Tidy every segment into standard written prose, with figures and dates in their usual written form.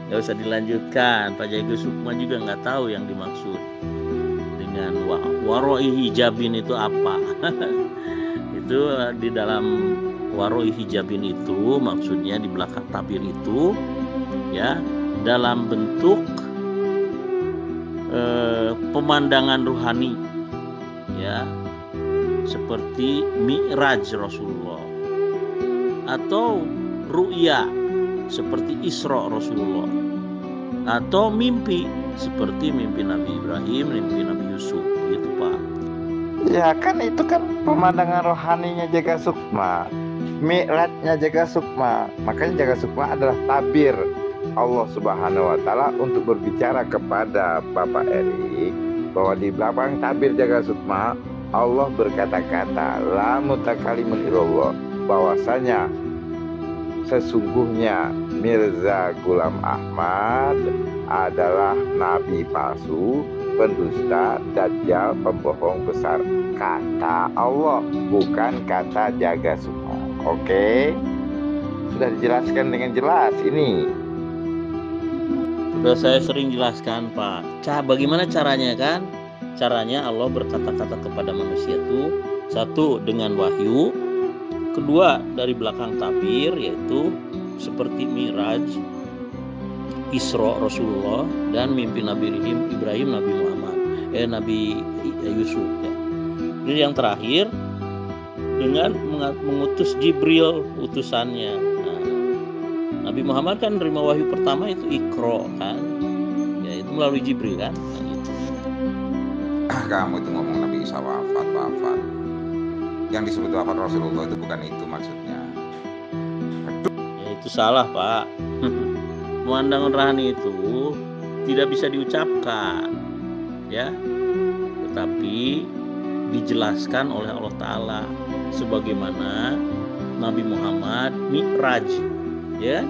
Nggak usah dilanjutkan. Pak Jago Sukma juga nggak tahu yang dimaksud dengan waroi hijabin itu apa. Itu di dalam waroi hijabin itu maksudnya di belakang tabir itu ya dalam bentuk pemandangan rohani ya seperti mi'raj Rasulullah atau ru'ya seperti Isra Rasulullah atau mimpi seperti mimpi Nabi Ibrahim, mimpi Nabi Yusuf, gitu Pak. Ya kan itu kan pemandangan rohaninya Jaga Sukma, mi'rajnya Jaga Sukma. Makanya Jaga Sukma adalah tabir Allah Subhanahu wa Ta'ala untuk berbicara kepada Bapak Erik bahwa di belakang tabir Jaga Sukma Allah berkata-kata la mutakalimun illallah, bahwasanya sesungguhnya Mirza Ghulam Ahmad adalah nabi palsu, pendusta, dajjal, pembohong besar. Kata Allah, bukan kata Jaga Sukma. Oke? Sudah dijelaskan dengan jelas ini. Sudah saya sering jelaskan Pak. Bagaimana caranya kan? Caranya Allah berkata-kata kepada manusia itu satu dengan wahyu, kedua dari belakang tabir yaitu seperti Mi'raj, Isra Rasulullah dan mimpi Nabi Ibrahim, Nabi Muhammad, Nabi Yusuf ya. Jadi yang terakhir dengan mengutus Jibril utusannya. Nah, Nabi Muhammad kan menerima wahyu pertama itu Iqra kan, ya itu melalui Jibril kan. Nah, gitu. Kamu itu ngomong Nabi Isa wafat. Yang disebut wafat Rasulullah itu bukan itu maksudnya. Ya itu salah Pak. Pemandangan rohani itu tidak bisa diucapkan ya, tetapi dijelaskan oleh Allah Ta'ala sebagaimana Nabi Muhammad Mi'raj ya.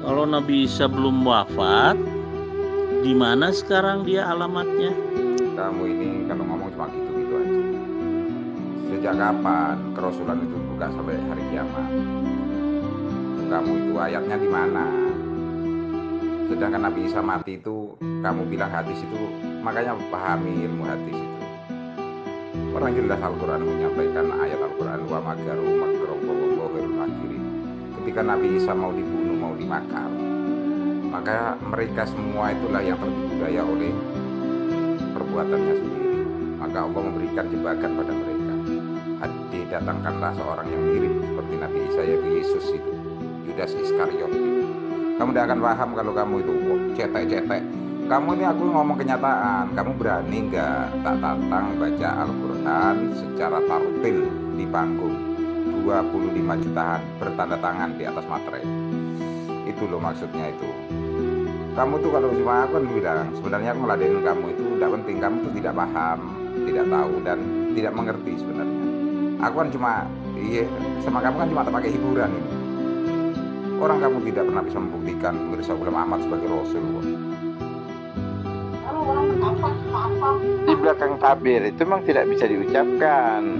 Kalau Nabi Isa belum wafat, di mana sekarang dia alamatnya? Kamu ini kalau ngomong cuma gitu-gitu aja. Sejak kapan kerasulan itu bukan sampai hari kiamat? Kamu itu ayatnya di mana? Sedangkan Nabi Isa mati itu kamu bilang hadis itu, makanya pahami ilmu hadis itu. Orang jelas Al-Quran menyampaikan ayat Al-Quran wa magaru makrobohir makirin. Ketika Nabi Isa mau dibunuh, mau dimakar, maka mereka semua itulah yang tertipu daya oleh perbuatannya sendiri. Maka Allah memberikan jebakan pada mereka. Didatangkanlah seorang yang mirip seperti Nabi Isa, yaitu Yesus itu, Yudas Iskariot itu. Kamu tidak akan paham kalau kamu itu cetek-cetek. Kamu ini aku ngomong kenyataan. Kamu berani nggak tak tantang baca Al-Quran secara tartil di panggung 25 jutaan bertanda tangan di atas materai. Itu loh maksudnya itu. Kamu tuh kalau cuma aku kan bilang sebenarnya aku ngeladenin kamu itu tidak penting. Kamu tuh tidak paham, tidak tahu dan tidak mengerti sebenarnya. Aku kan cuma sama kamu kan cuma terpakai hiburan ini. Orang kamu tidak pernah bisa membuktikan Mirza Ghulam Ahmad sebagai Rasul. Di belakang tabir itu memang tidak bisa diucapkan,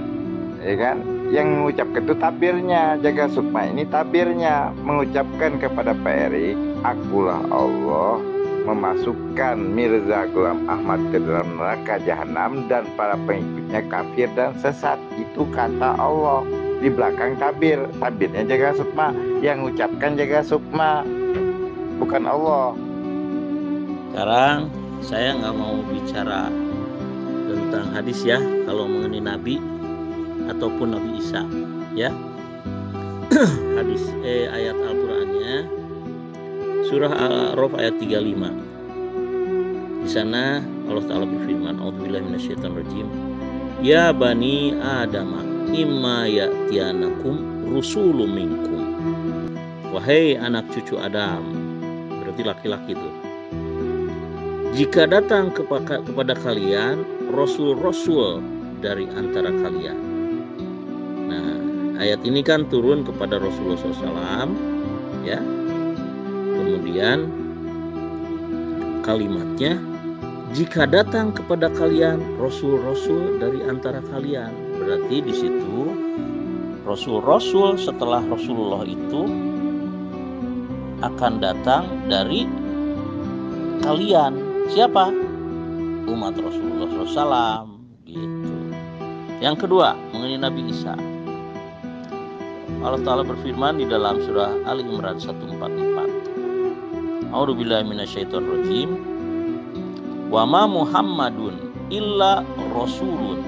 ya kan? Yang mengucapkan itu tabirnya. Jaga Sukma ini tabirnya mengucapkan kepada Pak Erik, akulah Allah memasukkan Mirza Ghulam Ahmad ke dalam neraka jahanam dan para pengikutnya kafir dan sesat. Itu kata Allah di belakang tabir. Tabirnya Jaga Sukma, yang mengucapkan Jaga Sukma, bukan Allah. Sekarang saya nggak mau bicara tentang hadis ya, kalau mengenai Nabi ataupun Nabi Isa ya. Hadis ayat Al-Qur'annya surah Al-A'raf ayat 35. Di sana Allah Ta'ala berfirman, a'udzubillahi minasyaitonirrajim, ya bani Adam imma ya'tiyanakum rusulun minkum. Wahai anak cucu Adam, berarti laki-laki itu, jika datang kepada kalian rasul-rasul dari antara kalian. Nah, ayat ini kan turun kepada Rasulullah SAW, ya. Kemudian kalimatnya, jika datang kepada kalian rasul-rasul dari antara kalian. Berarti di situ rasul-rasul setelah Rasulullah itu akan datang dari kalian. Siapa? Umat Rasulullah SAW gitu. Yang kedua mengenai Nabi Isa, Allah Ta'ala berfirman di dalam surah Ali Imran 144, A'udzubillahi minasyaitonirrajim, wa ma Muhammadun illa rasulun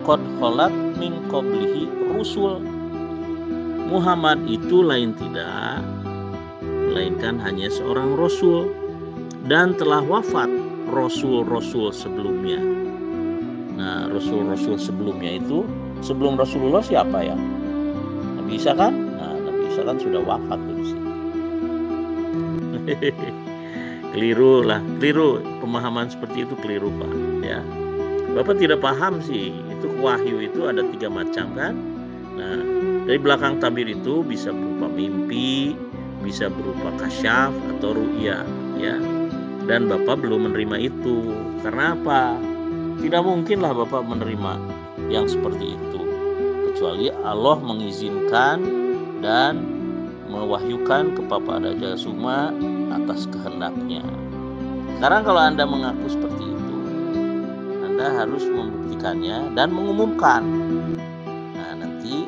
qad khalat min qablihi rusul. Muhammad itu lain tidak melainkan hanya seorang rasul dan telah wafat rasul-rasul sebelumnya. Nah, rasul-rasul sebelumnya itu sebelum Rasulullah siapa ya? Nabi Isa kan? Nah, Nabi Isa kan sudah wafat di sini. Keliru pemahaman seperti itu, keliru Pak ya. Bapak tidak paham sih, itu wahyu itu ada 3 macam kan. Nah, dari belakang tabir itu bisa berupa mimpi, bisa berupa kasyaf atau ru'ya ya. Dan Bapak belum menerima itu. Karena apa? Tidak mungkinlah Bapak menerima yang seperti itu kecuali Allah mengizinkan dan mewahyukan kepada Jagasukma atas kehendaknya. Sekarang kalau Anda mengaku seperti itu, Anda harus membuktikannya dan mengumumkan. Nah, nanti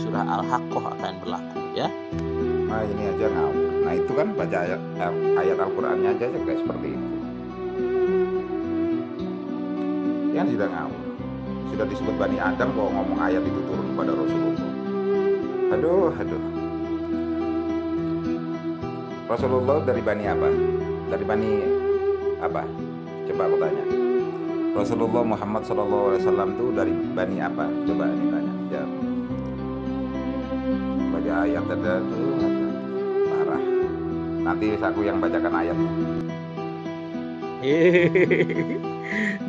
surah Al-Haqqah akan berlaku ya. Nah ini aja ngawur. Nah itu kan baca ayat Al-Qur'annya aja kayak seperti itu. Yang sudah ngawur. Sudah disebut Bani Adam kok ngomong ayat itu turun pada Rasulullah. Aduh. Rasulullah dari Bani apa? Dari Bani apa? Coba aku tanya. Rasulullah Muhammad SAW itu dari Bani apa? Coba ini tanya. Jawab. Baca ayat ada tuh. Parah. Nanti aku yang bacakan ayatnya.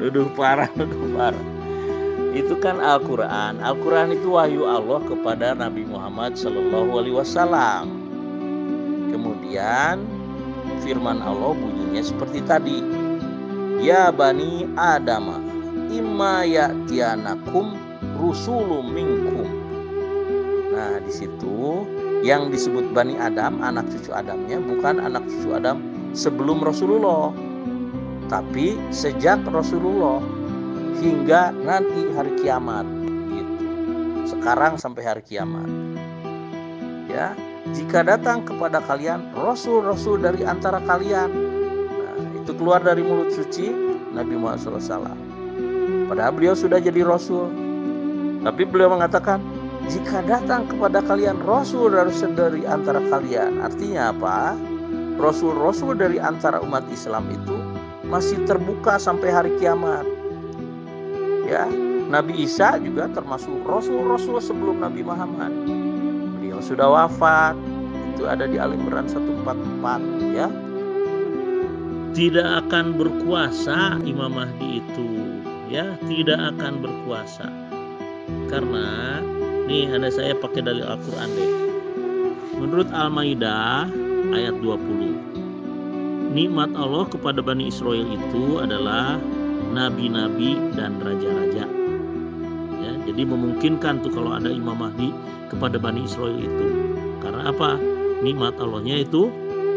Nuduh parah. Itu kan Al-Quran. Al-Quran itu wahyu Allah kepada Nabi Muhammad SAW. Kemudian firman Allah bunyinya seperti tadi, ya Bani Adama imma ya'tiyanakum rusulun minkum. Nah, di situ yang disebut Bani Adam, anak cucu Adamnya bukan anak cucu Adam sebelum Rasulullah, tapi sejak Rasulullah hingga nanti hari kiamat gitu. Sekarang sampai hari kiamat. Ya, jika datang kepada kalian rasul-rasul dari antara kalian. Nah, itu keluar dari mulut suci Nabi Muhammad SAW. Padahal beliau sudah jadi rasul. Tapi beliau mengatakan, jika datang kepada kalian rasul dari antara kalian. Artinya apa? Rasul-rasul dari antara umat Islam itu masih terbuka sampai hari kiamat. Ya, Nabi Isa juga termasuk rasul-rasul sebelum Nabi Muhammad. Beliau sudah wafat. Itu ada di Al-Imran 144 ya. Tidak akan berkuasa Imam Mahdi itu ya, tidak akan berkuasa. Karena nih ada saya pakai dalil Al-Quran deh. Menurut Al-Maidah ayat 20, nikmat Allah kepada Bani Israel itu adalah nabi-nabi dan raja-raja. Ya, jadi memungkinkan tuh kalau ada Imam Mahdi kepada Bani Israel itu. Karena apa? Nikmat Allahnya itu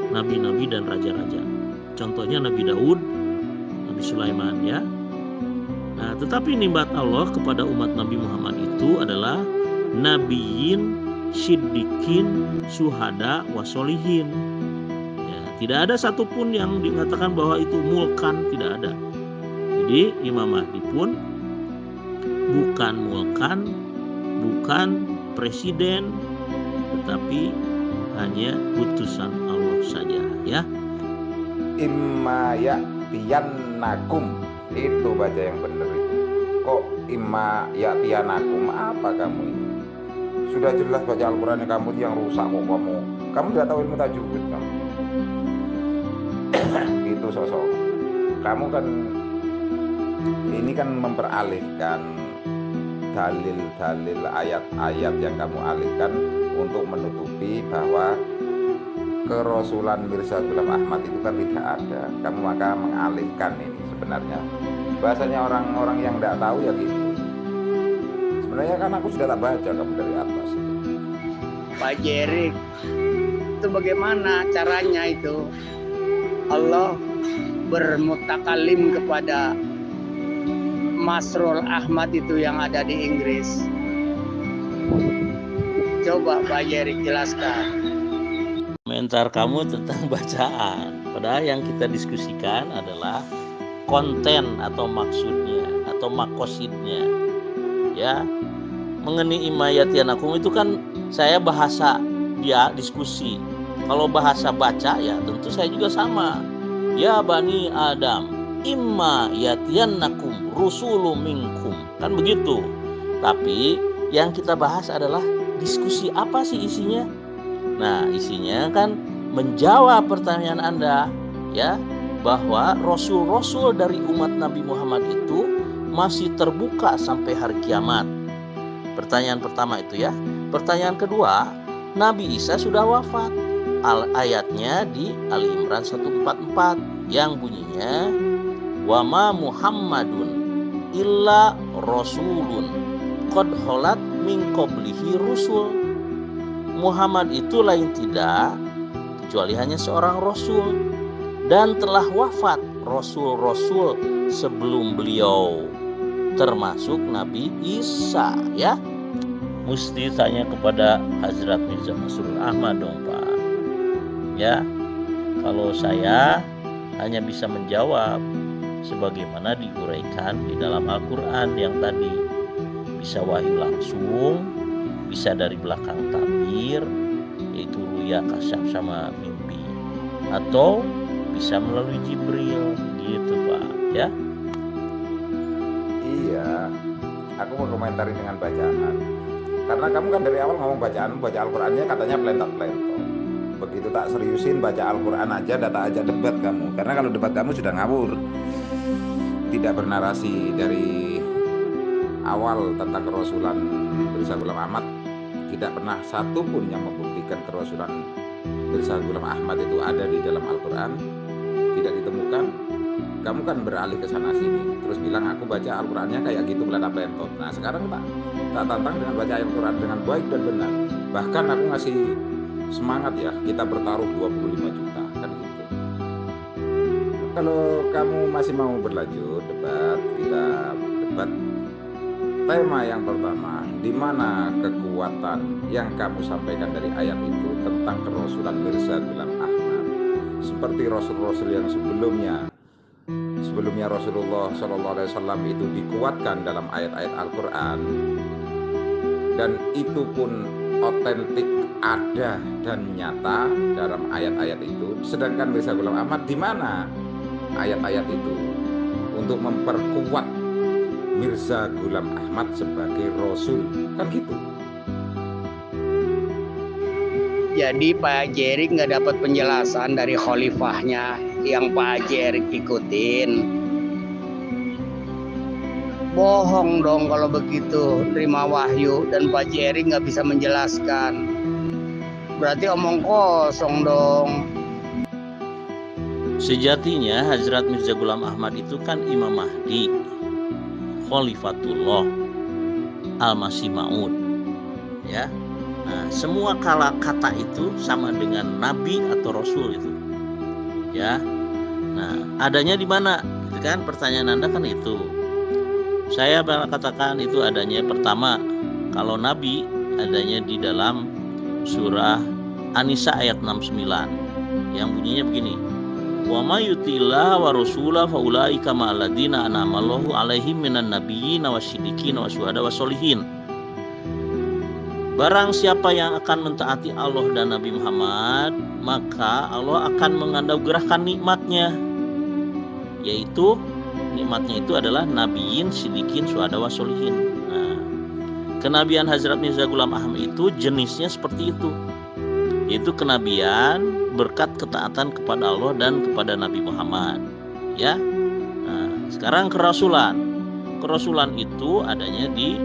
nabi-nabi dan raja-raja. Contohnya Nabi Daud, Nabi Sulaiman ya. Nah, tetapi nikmat Allah kepada umat Nabi Muhammad itu adalah nabiyin, siddiqin, syuhada, wasolihin. Ya, tidak ada satupun yang dikatakan bahwa itu mulkan, tidak ada. Jadi Imam Mahdi pun bukan mulkan, bukan presiden, tetapi hanya utusan Allah saja ya. Imma ya'tiyanakum, itu baca yang benar itu. Kok imma ya'tiyanakum, apa kamu ini? Sudah jelas baca Al-Quran kamu yang rusak kok kamu tidak tahu ilmu tajwid kamu. Itu sosok kamu kan ini kan memperalihkan dalil-dalil ayat-ayat yang kamu alihkan untuk menutupi bahwa kerasulan Mirza Ghulam Ahmad itu kan tidak ada. Kamu maka mengalihkan ini sebenarnya. Bahasanya orang-orang yang tidak tahu ya gitu. Sebenarnya kan aku sudah tak baca kamu dari atas itu. Pak Jerik, itu bagaimana caranya itu? Allah bermutakalim kepada Masrul Ahmad itu yang ada di Inggris. Coba Pak Jerry jelaskan. Komentar kamu tentang bacaan. Padahal yang kita diskusikan adalah konten atau maksudnya atau makosidnya. Ya, mengenai imayatianakum itu kan saya bahasa dia diskusi. Kalau bahasa baca ya tentu saya juga sama. Ya Bani Adam, imma yatiyannakum rusulun minkum. Kan begitu. Tapi yang kita bahas adalah diskusi apa sih isinya? Nah, isinya kan menjawab pertanyaan Anda ya, bahwa rasul-rasul dari umat Nabi Muhammad itu masih terbuka sampai hari kiamat. Pertanyaan pertama itu ya. Pertanyaan kedua, Nabi Isa sudah wafat. Ayatnya di Ali Imran 144 yang bunyinya wa ma Muhammadun illa rasulun qad khalat min qablihi rusul. Muhammad itu lain tidak kecuali hanya seorang rasul dan telah wafat rasul-rasul sebelum beliau, termasuk Nabi Isa ya. Mesti tanya kepada Hazrat Mirza Masrur Ahmad dong Pak. Ya, kalau saya hanya bisa menjawab sebagaimana diuraikan di dalam Al-Quran yang tadi. Bisa wahyu langsung, bisa dari belakang tabir, yaitu ruya, kasyaf sama mimpi, atau bisa melalui Jibril gitu Pak ya. Iya, aku mau komentari dengan bacaan. Karena kamu kan dari awal ngomong bacaan, baca Al-Qurannya katanya pelentot-pelentot. Begitu tak seriusin baca Al-Quran aja, data aja debat kamu. Karena kalau debat kamu sudah ngawur, tidak bernarasi dari awal tentang kerasulan Mirza Ghulam Ahmad. Tidak pernah satu pun yang membuktikan kerasulan Mirza Ghulam Ahmad itu ada di dalam Al-Quran. Tidak ditemukan. Kamu kan beralih ke sana sini, terus bilang aku baca Al-Qurannya kayak gitu pelentot-pelentot. Nah sekarang tak tantang dengan baca Al-Quran dengan baik dan benar. Bahkan aku ngasih semangat ya, kita bertaruh 25 juta kan gitu. Kalau kamu masih mau berlanjut debat, kita debat. Tema yang pertama, di mana kekuatan yang kamu sampaikan dari ayat itu tentang kerasulan Mirza Ghulam Ahmad, seperti rasul-rasul yang sebelumnya Rasulullah SAW itu dikuatkan dalam ayat-ayat Al-Quran, dan itu pun otentik, ada dan nyata dalam ayat-ayat itu. Sedangkan Mirza Ghulam Ahmad di mana ayat-ayat itu untuk memperkuat Mirza Ghulam Ahmad sebagai Rasul, kan gitu. Jadi Pak Jerry nggak dapat penjelasan dari khalifahnya yang Pak Jerry ikutin. Bohong dong kalau begitu, terima wahyu dan Pak Jerry nggak bisa menjelaskan. Berarti omong kosong dong. Sejatinya Hazrat Mirza Ghulam Ahmad itu kan Imam Mahdi, Khalifatullah, Al-Masih Maud ya. Nah, semua kata itu sama dengan nabi atau rasul itu. Ya. Nah, adanya di mana? Gitu kan pertanyaan Anda kan itu. Saya katakan itu adanya pertama, kalau nabi adanya di dalam surah An-Nisa ayat 69 yang bunyinya begini. Wa may yuti'illah wa rasulahu fa ulaika ma'al ladzina an'ama Allahu 'alaihim minan nabiyyin wasyiddiqin wasyuhada wassolihin. Barang siapa yang akan mentaati Allah dan Nabi Muhammad, maka Allah akan menganugerahkan nikmatnya, yaitu nikmatnya itu adalah nabiyin, siddiqin, syuhada, wassolihin. Nah, kenabian Hazrat Mirza Ghulam Ahmad itu jenisnya seperti itu, yaitu kenabian berkat ketaatan kepada Allah dan kepada Nabi Muhammad. Ya. Nah, sekarang kerasulan. Kerasulan itu adanya di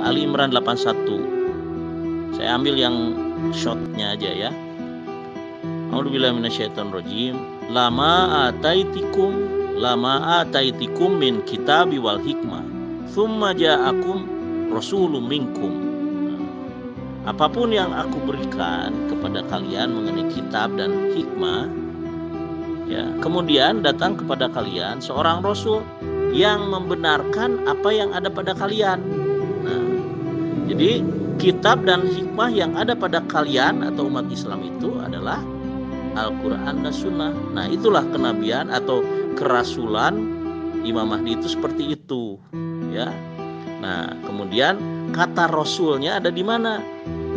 Ali Imran 81. Saya ambil yang shotnya aja ya. A'udzubillahi minasyaitonirrajim. Lama ataitikum min kitabi wal hikmah, tsumma ja'akum rasulun minkum. apapun yang aku berikan kepada kalian mengenai kitab dan hikmah, ya, kemudian datang kepada kalian seorang rasul yang membenarkan apa yang ada pada kalian. Nah, jadi kitab dan hikmah yang ada pada kalian atau umat Islam itu adalah Al-Quran dan Sunnah. Nah, itulah kenabian atau kerasulan Imam Mahdi itu seperti itu, ya. Nah, kemudian kata rasulnya ada di mana?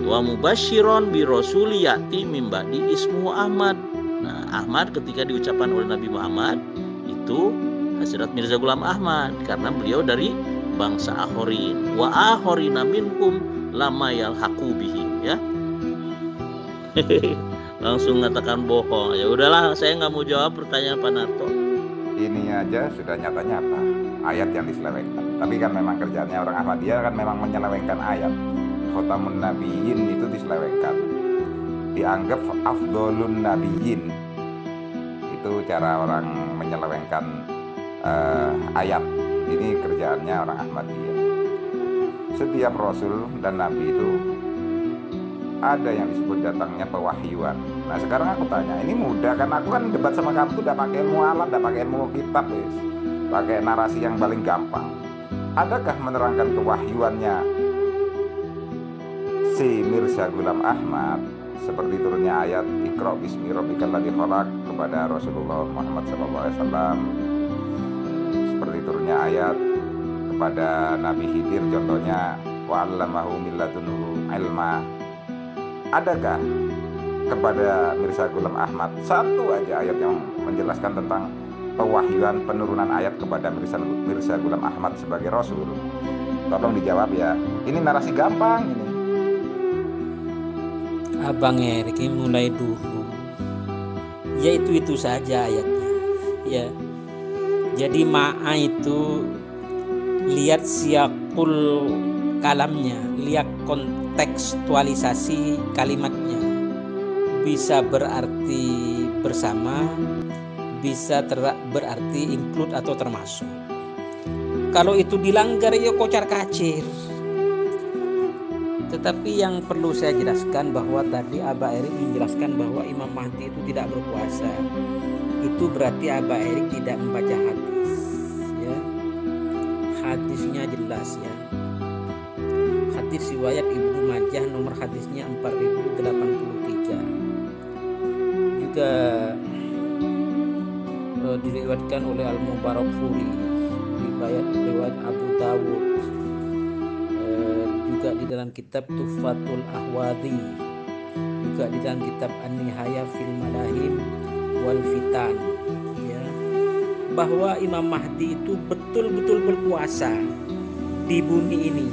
Wa mubasyiron bi rasuli ya'ti mim ba'di ismuhu Ahmad. Nah, Ahmad ketika diucapkan oleh Nabi Muhammad itu Hazrat Mirza Ghulam Ahmad karena beliau dari bangsa Akhorin. Wa akhorina minhum lama yalhaqu bihim, ya. Langsung mengatakan bohong. Ya udahlah, saya nggak mau jawab pertanyaan Pak Narto. Ini aja sudah nyata-nyata ayat yang diselewengkan. Tapi kan memang kerjaannya orang Ahmadiyah kan memang menyelewengkan ayat. Khotamun Nabiyyin itu diselewengkan, dianggap afdolun Nabiyyin. Itu cara orang menyelewengkan ayat. Ini kerjaannya orang Ahmadiyah. Setiap Rasul dan Nabi itu ada yang disebut datangnya pewahyuan. Nah sekarang aku tanya, ini mudah kan? Aku kan debat sama kamu tuh udah pakai ilmu alat, udah pakai ilmu kitab, pakai narasi yang paling gampang. Adakah menerangkan kewahyuannya si Mirza Ghulam Ahmad seperti turunnya ayat Iqra bismi rabbikal ladzi khalaq kepada Rasulullah Muhammad SAW, seperti turunnya ayat kepada Nabi Khidir contohnya wa 'allamahu min ladunhu ilma. Adakah kepada Mirza Ghulam Ahmad satu aja ayat yang menjelaskan tentang pewahyuan penurunan ayat kepada Mirza Ghulam Ahmad sebagai Rasul? Tolong dijawab ya. Ini narasi gampang ini. Abang Erik mulai dulu, ya itu saja ayatnya, ya. Jadi ma'a itu lihat siakul kalamnya, lihat kontekstualisasi kalimatnya. Bisa berarti bersama, bisa berarti include atau termasuk. Kalau itu dilanggar ya kocar kacir. Tetapi yang perlu saya jelaskan bahwa tadi Abah Erik menjelaskan bahwa Imam Mahdi itu tidak berkuasa. Itu berarti Abah Erik tidak membaca hadis, ya. Hadisnya jelas, ya. Hadis riwayat Ibnu Majah nomor hadisnya 4083. Juga diriwayatkan oleh Al-Mubarakfuri, riwayat Abu Dawud, juga di dalam kitab Tuhfatul Ahwadhi, juga di dalam kitab An-Nihaya fil Malahim wal Fitan, ya, bahwa Imam Mahdi itu betul-betul berkuasa di bumi ini,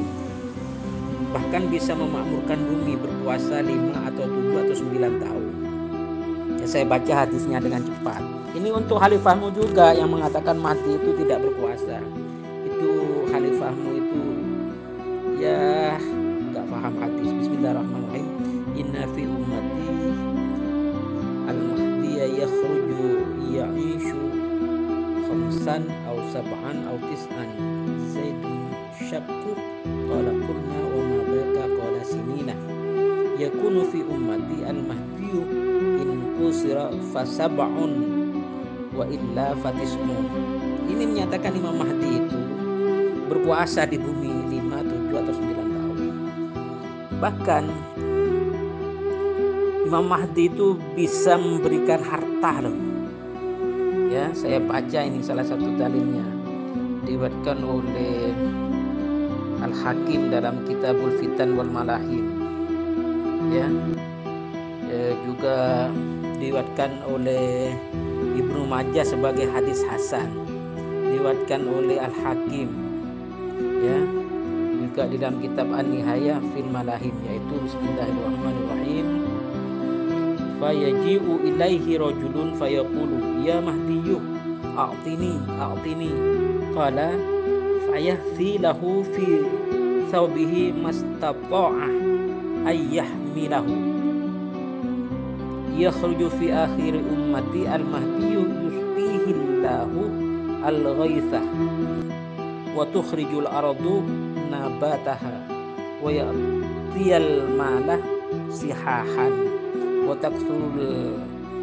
bahkan bisa memakmurkan bumi, berkuasa 5 atau 7 atau 9 tahun. Ya, saya baca hadisnya dengan cepat. Ini untuk khalifahmu juga yang mengatakan Mahdi itu tidak berkuasa. Itu khalifahmu itu ya gak paham hadis. Bismillahirrahmanirrahim. Inna fi ummati al-mahdiya yakhruju ya'ishu khamsan aw sab'an aw tis'an zaidun syakku qala qulna wa ma dhaka qala sinina yakunu fi ummati al-mahdiyu in kusira fasab'un wa illa fatismun. Ini menyatakan Imam Mahdi itu berkuasa di bumi 5, 7 atau 9 tahun. Bahkan Imam Mahdi itu bisa memberikan harta loh. Ya, saya baca ini salah satu dalilnya. Diriwayatkan oleh Al-Hakim dalam Kitabul Fitan wal Malahim. Ya. Juga diriwayatkan oleh Ibnu Majah sebagai hadis hasan, diriwayatkan oleh Al-Hakim, ya, juga di dalam kitab An-Nihaya fil Malahim, yaitu Bismillahirrahmanirrahim. Fayaji'u ilaihi rajulun fayaqulu ya Mahdiyyu a'tini qala fayahthi lahu fi thawbihi mastata'a ayyahmilahu yakhruju fi akhir ummati al-mahdiyyu yusqihillahu al-ghaitha wa tukhrijul ardu nabataha wa tu'tiyal malah sihahan wa takthurul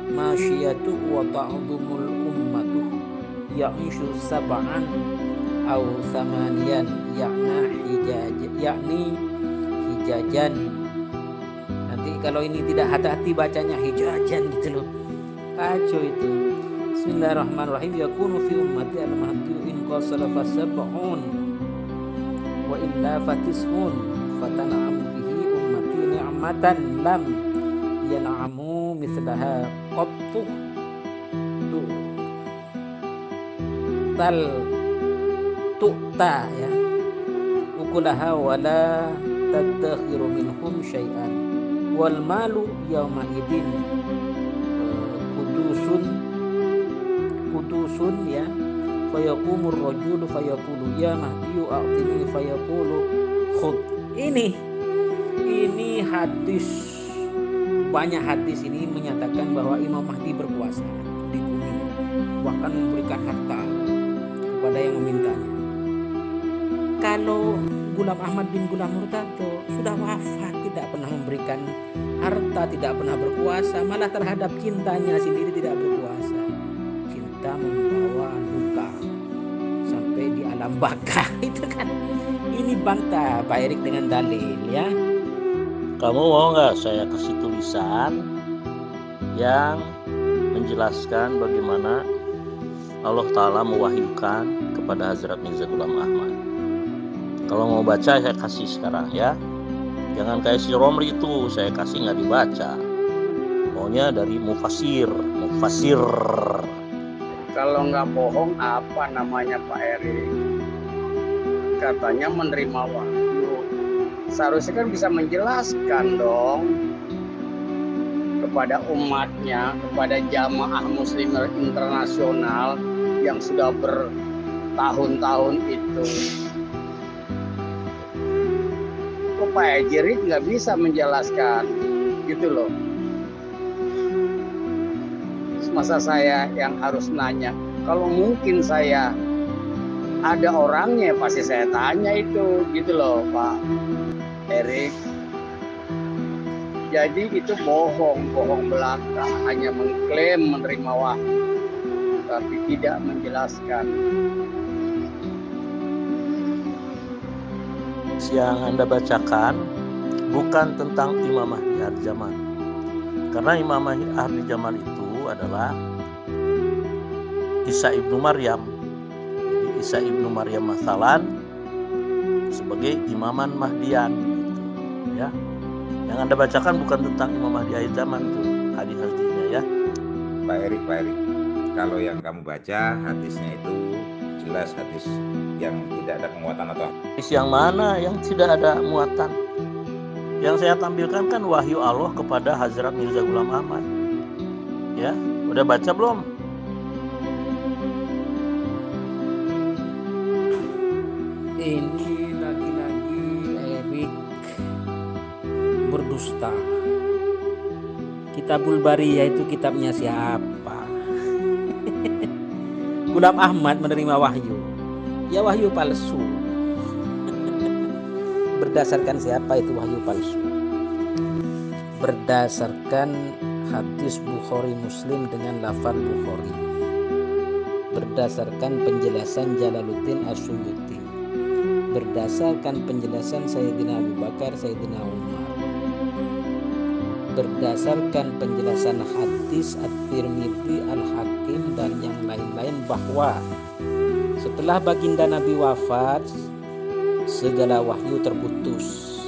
masyiyatu wa ta'dhumul ummatu ya'ishu sab'an aw thamaniyan yakni hijajan. Nanti kalau ini tidak hati-hati bacanya hijajan gitu loh, kacau itu. Bismillahirrahmanirrahim. Yakunu fi ummati al-mahdi in qasala fasab'un wa illa fatis'un fatan'am bihi ummati ni'matan lam yan'amu mithlaha qattu tu'ta ya ukulaha wala tadakhiru minhum syai'an wal malu yawma idin kudusun ya fayaqumur rajulu fayaqulu ya mahdi a'tini fayaqulu khud. Ini hadis, banyak hadis ini menyatakan bahwa Imam Mahdi berkuasa di bumi, bahkan memberikan harta kepada yang memintanya. Kalau Ghulam Ahmad bin Ghulam Murtado sudah wafat, tidak pernah memberikan harta, tidak pernah berkuasa, malah terhadap cintanya sendiri tidak berkuasa. Cinta membawa luka sampai di alam baka itu kan. Ini bantah Pak Erik dengan dalil ya. Kamu mau nggak saya kasih tulisan yang menjelaskan bagaimana Allah Ta'ala mewahyukan kepada Hazrat Mirza Ghulam Ahmad? Kalau mau baca saya kasih sekarang ya. Jangan kayak si Romli itu, saya kasih nggak dibaca. Maunya dari Mufasir. Kalau nggak bohong apa namanya Pak Erik? Katanya menerima wahyu. Seharusnya kan bisa menjelaskan dong kepada umatnya, kepada jamaah muslim internasional yang sudah bertahun-tahun itu. Kok Pak Erik nggak bisa menjelaskan gitu loh. Masa saya yang harus nanya? Kalau mungkin saya ada orangnya pasti saya tanya itu gitu loh Pak Erik. Jadi itu bohong belaka, hanya mengklaim menerima wahyu tapi tidak menjelaskan. Yang Anda bacakan bukan tentang Imam Mahdi akhir zaman, karena Imam Mahdi akhir zaman itu adalah Isa ibnu Maryam. Jadi Isa ibnu Maryam masalan sebagai imaman Mahdian gitu, ya. Yang Anda bacakan bukan tentang Imam Mahdi akhir zaman tuh hadis-hadisnya ya. Pak Erik, kalau yang kamu baca hadisnya itu jelas hadis yang tidak ada muatan atau Hadis yang mana yang tidak ada muatan? Yang saya tampilkan kan wahyu Allah kepada Hazrat Mirza Ghulam Ahmad. Ya, udah baca belum? Ini lagi-lagi Erik berdusta. Kitabul Bariyah itu kitabnya siapa? Ghulam Ahmad menerima wahyu. Ya wahyu palsu. Berdasarkan siapa itu wahyu palsu? Berdasarkan hadis Bukhari Muslim dengan lafal Bukhari. Berdasarkan penjelasan Jalaluddin As-Suyuti. Berdasarkan penjelasan Sayyidina Abu Bakar, Sayyidina Umar. Berdasarkan penjelasan hadis At-Tirmidzi, Al-Hakim dan yang lain-lain bahwa setelah baginda Nabi wafat segala wahyu terputus.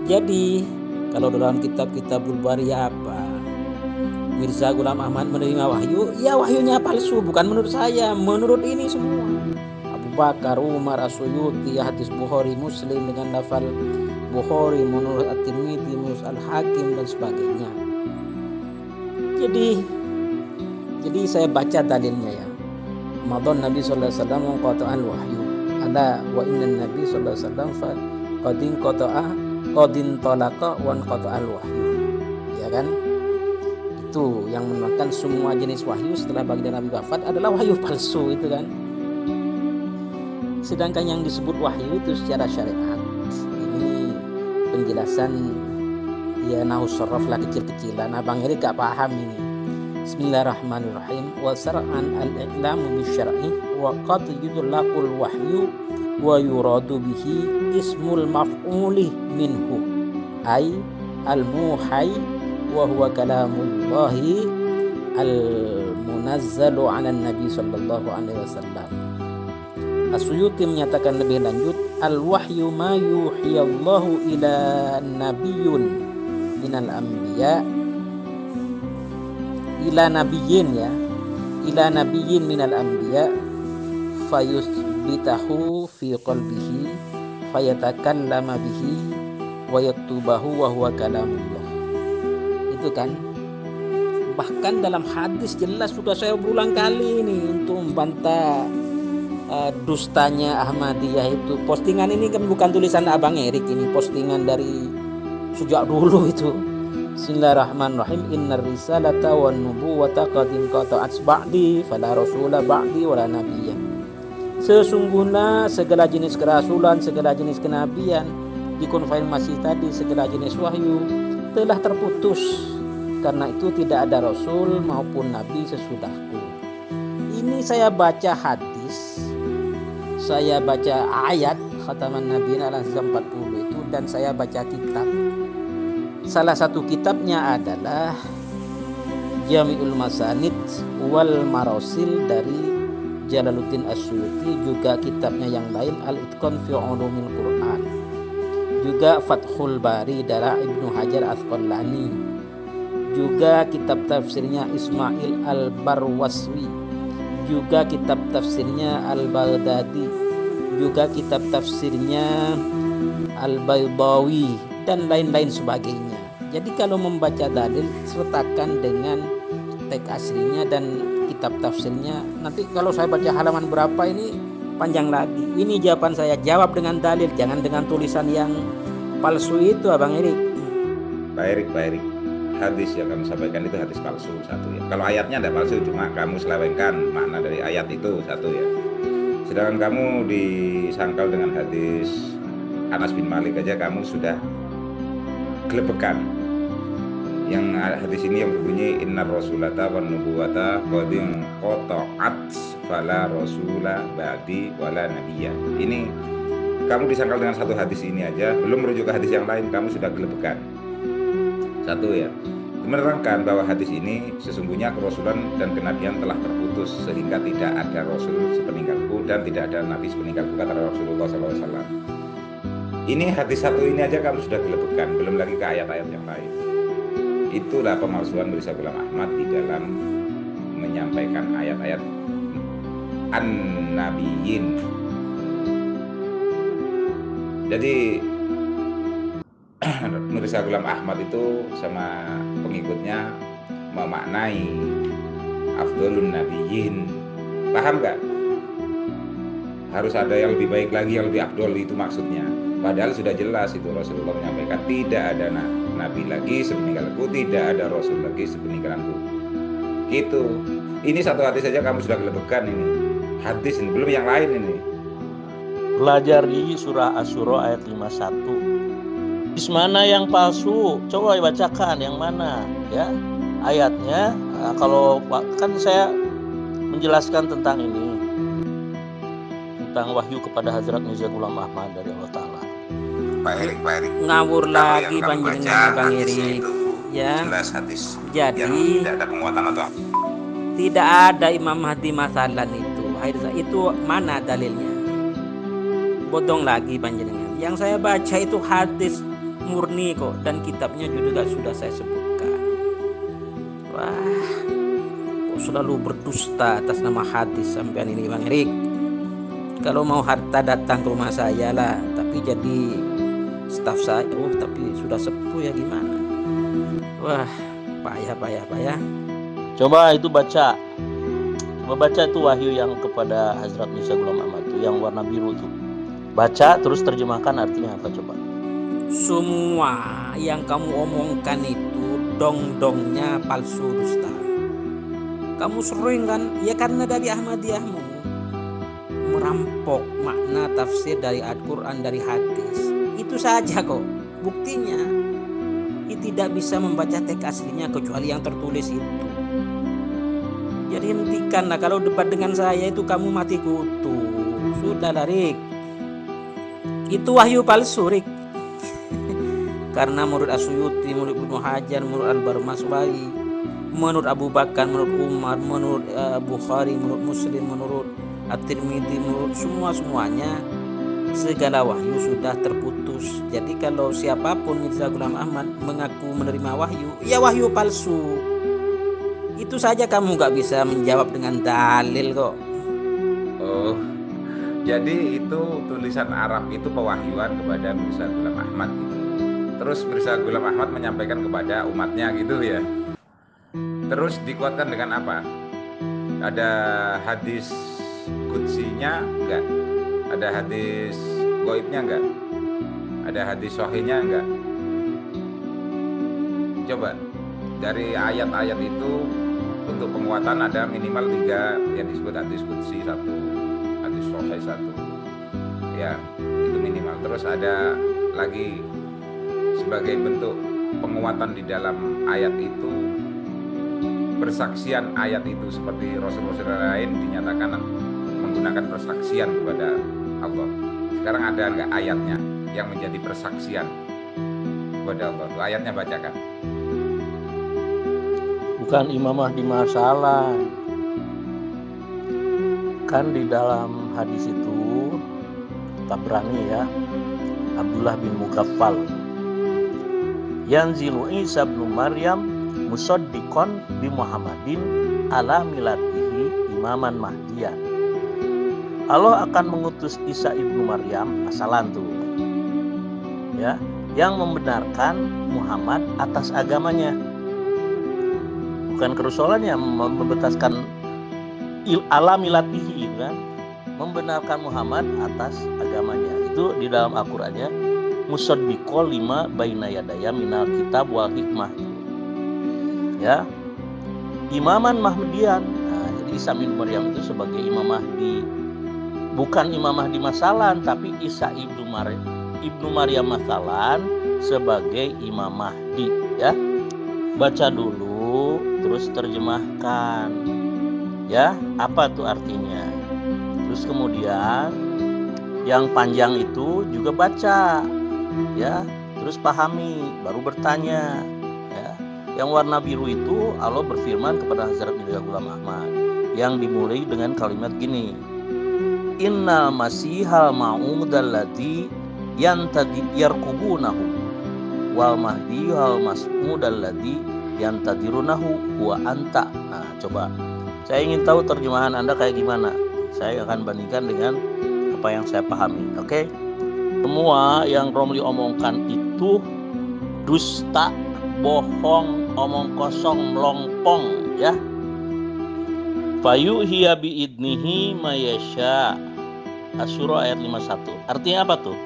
Jadi kalau dalam kitab-kitabul Bariyah apa? Mirza Ghulam Ahmad menerima wahyu, ya wahyunya palsu, bukan menurut saya, menurut ini semua. Abu Bakar, Umar, As-Suyuti, hadis Bukhari Muslim dengan lafal Bukhari, menurut At-Tirmidzi, menurut Al-Hakim dan sebagainya. Jadi saya baca dalilnya ya. Ramadan Nabi sallallahu alaihi wasallam qata'al wahyu. Ala wa inna Nabi sallallahu alaihi wasallam fa qadin talaqa wa qata'al wahyu. Ya kan? Itu yang menerangkan semua jenis wahyu setelah baginda Nabi wafat adalah wahyu palsu itu kan. Sedangkan yang disebut wahyu itu secara syariat ini penjelasan ya nahwu sharaf lah kecil-kecilan. Abang Erik gak paham ini. Bismillahirrahmanirrahim. Wa sar'an al-i'lamu bisyar'i wa qad yudlaqul wahyu wa yuradu bihi ismul maf'uli minhu ay al-muhay wa huwa kalamullahi al-munazzalu 'ala nabi sallallahu alaihi wasallam. As-Suyuti menyatakan lebih lanjut, al-wahyu ma yuhiyallahu ila nabiyyun minal anbiya ila nabiyyin minal anbiya fayusbitahu fi qalbihi fayatakallama bihi wa yaktubahu wa huwa kalamullah. Itu kan, bahkan dalam hadis jelas sudah saya berulang kali ini untuk membantah dustanya Ahmadiyah itu. Postingan ini kan bukan tulisan Abang Erik, ini postingan dari sejak dulu itu. Bismillahirrahmanirrahim. Innar risalata wan nubuwata qad inqata'at ba'di fala rasula ba'di wala nabiyya. Sesungguhnya segala jenis kerasulan, segala jenis kenabian dikonfirmasi tadi, segala jenis wahyu telah terputus. Karena itu tidak ada rasul maupun nabi sesudahku. Ini saya baca hadis, saya baca ayat khataman Nabi al-Azam 40 itu, dan saya baca kitab. Salah satu kitabnya adalah Jami'ul Masanid wal Marasil dari Jalaluddin As-Suyuti, juga kitabnya yang lain Al-Itqan fi Ulumil Quran, juga Fathul Bari dari Ibnu Hajar Asqalani, juga kitab tafsirnya Ismail Al-Barwaswi, juga kitab tafsirnya Al-Baghdadi, juga kitab tafsirnya Al-Baydawi, dan lain-lain sebagainya. Jadi kalau membaca dalil sertakan dengan teks aslinya dan kitab tafsirnya. Nanti kalau saya baca halaman berapa ini panjang lagi. Ini jawaban saya, jawab dengan dalil, jangan dengan tulisan yang palsu itu Abang Erik. Pak Erik, hadis yang kamu sampaikan itu hadis palsu satu ya. Kalau ayatnya ada palsu, cuma kamu selewengkan makna dari ayat itu satu ya. Sedangkan kamu disangkal dengan hadis Anas bin Malik aja kamu sudah gelebekan. Yang hadis ini yang berbunyi innar rasulata wan nubuwata qadin qata'at fala rasula ba'di wala nabiyya. Ini kamu disangkal dengan satu hadis ini aja, belum merujuk ke hadis yang lain, kamu sudah gelebekan. Satu ya, menerangkan bahwa hadis ini sesungguhnya kerasulan dan kenabian telah terputus sehingga tidak ada rasul sepeninggalku dan tidak ada nabi sepeninggalku, kata Rasulullah SAW. Ini hadis satu ini aja kamu sudah gelebekan, belum lagi ke ayat-ayat yang lain. Itulah pemalsuan Mirza Ghulam Ahmad di dalam menyampaikan ayat-ayat an-nabiyyin. Jadi Mirza Ghulam Ahmad itu sama pengikutnya memaknai afdolun nabiyyin. Paham gak? Harus ada yang lebih baik lagi, yang lebih afdol, itu maksudnya. Padahal sudah jelas itu Rasulullah menyampaikan tidak ada nabi lagi sepeninggalku, tidak ada rasul lagi sepeninggalanku. Gitu. Ini satu hadis saja kamu sudah gelebekan ini. Hadis ini belum yang lain ini. Belajar di surah Asy-Syura ayat 51. Hadis mana yang palsu? Coba bacakan yang mana ya ayatnya. Nah, kalau kan saya menjelaskan tentang ini, tentang wahyu kepada Hazrat Mirza Ghulam Ahmad dari Allah Ta'ala. Pak Erik, ngawur lagi panjenengan Bang Erik ya. Jelas hadis Jadi tidak ada penguatan atau apa. tidak ada Imam Mahdi masalah itu mana dalilnya? Bodong lagi panjenengan. Yang saya baca itu hadis murni kok, dan kitabnya juga sudah saya sebutkan. Wah, kok selalu berdusta atas nama hadis sampean ini Bang Erik. Kalau mau harta datang ke rumah saya lah, tapi jadi staf saya, tapi sudah sepuh ya gimana? Wah, payah. Coba itu baca. Coba baca itu wahyu yang kepada Hazrat Mirza Ghulam Ahmad itu yang warna biru itu. Baca terus terjemahkan artinya apa coba. Semua yang kamu omongkan itu dong-dongnya palsu, dusta. Kamu sering kan? Ya karena dari Ahmadiyahmu merampok makna tafsir dari Al-Quran, dari hadis. Itu saja kok. Buktinya tidak bisa membaca teks aslinya kecuali yang tertulis itu. Jadi hentikanlah, kalau debat dengan saya itu kamu mati kutu. Sudahlah Rik, itu wahyu palsu Rik. Karena menurut Asyuyuti, menurut Ibnu Hajar, menurut Al-Barmaswari, menurut Abu Bakar, menurut Umar, menurut Bukhari, menurut Muslim, menurut At-Tirmidzi, menurut semuanya segala wahyu sudah terputus. Jadi kalau siapapun Mirza Ghulam Ahmad mengaku menerima wahyu, ya wahyu palsu. Itu saja kamu gak bisa menjawab dengan dalil kok. Oh, jadi itu tulisan Arab itu pewahyuan kepada Mirza Ghulam Ahmad gitu. Terus Mirza Ghulam Ahmad menyampaikan kepada umatnya gitu ya. Terus dikuatkan dengan apa? Ada hadis qudsinya enggak? Ada hadis goibnya enggak? Ada hadis sahihnya enggak? Coba dari ayat-ayat itu untuk penguatan ada minimal 3 yang disebut hadis qudsi 1, hadis sahih 1. Ya, itu minimal. Terus ada lagi sebagai bentuk penguatan di dalam ayat itu, persaksian ayat itu seperti Rasul-Rasul lain dinyatakan menggunakan persaksian kepada Allah. Sekarang ada enggak ayatnya yang menjadi persaksian kepada Allah? Itu ayatnya bacakan. Bukan Imam Mahdi masalah. Kan di dalam hadis itu Tabrani ya, Abdullah bin Mughaffal, yanzilu Isa bin Maryam musaddiqan bi Muhammadin ala milatihi imaman mahdiyan. Allah akan mengutus Isa ibnu Maryam, masalah tuh ya, yang membenarkan Muhammad atas agamanya. Bukan kerusulannya, membetaskan ala milatihi kan, membenarkan Muhammad atas agamanya. Itu di dalam Al-Qur'annya musaddiqol lima baina yadaya minal kitab wal hikmah. Ya, imaman Mahdiyan. Nah, jadi Isa bin Maryam itu sebagai Imam Mahdi. Bukan Imam Mahdi masalan, tapi Isa ibnu Maryam masalan sebagai Imam Mahdi ya. Baca dulu terus terjemahkan. Ya, apa tuh artinya? Terus kemudian yang panjang itu juga baca ya, terus pahami, baru bertanya ya. Yang warna biru itu Allah berfirman kepada Hazrat Mirza Ghulam Ahmad yang dimulai dengan kalimat gini, innal masihal ma'udal ladzi yantadi yarkubunahu wal mahdiyal mas'udal ladzi yantadirunahu huwa anta. Nah, coba saya ingin tahu terjemahan Anda kayak gimana. Saya akan bandingkan dengan apa yang saya pahami. Oke? Semua yang Romli omongkan itu dusta, bohong, omong kosong, melompong ya. Fayuhiya biidnihi mayasya. Asy-Syura ayat 51. Artinya apa tuh?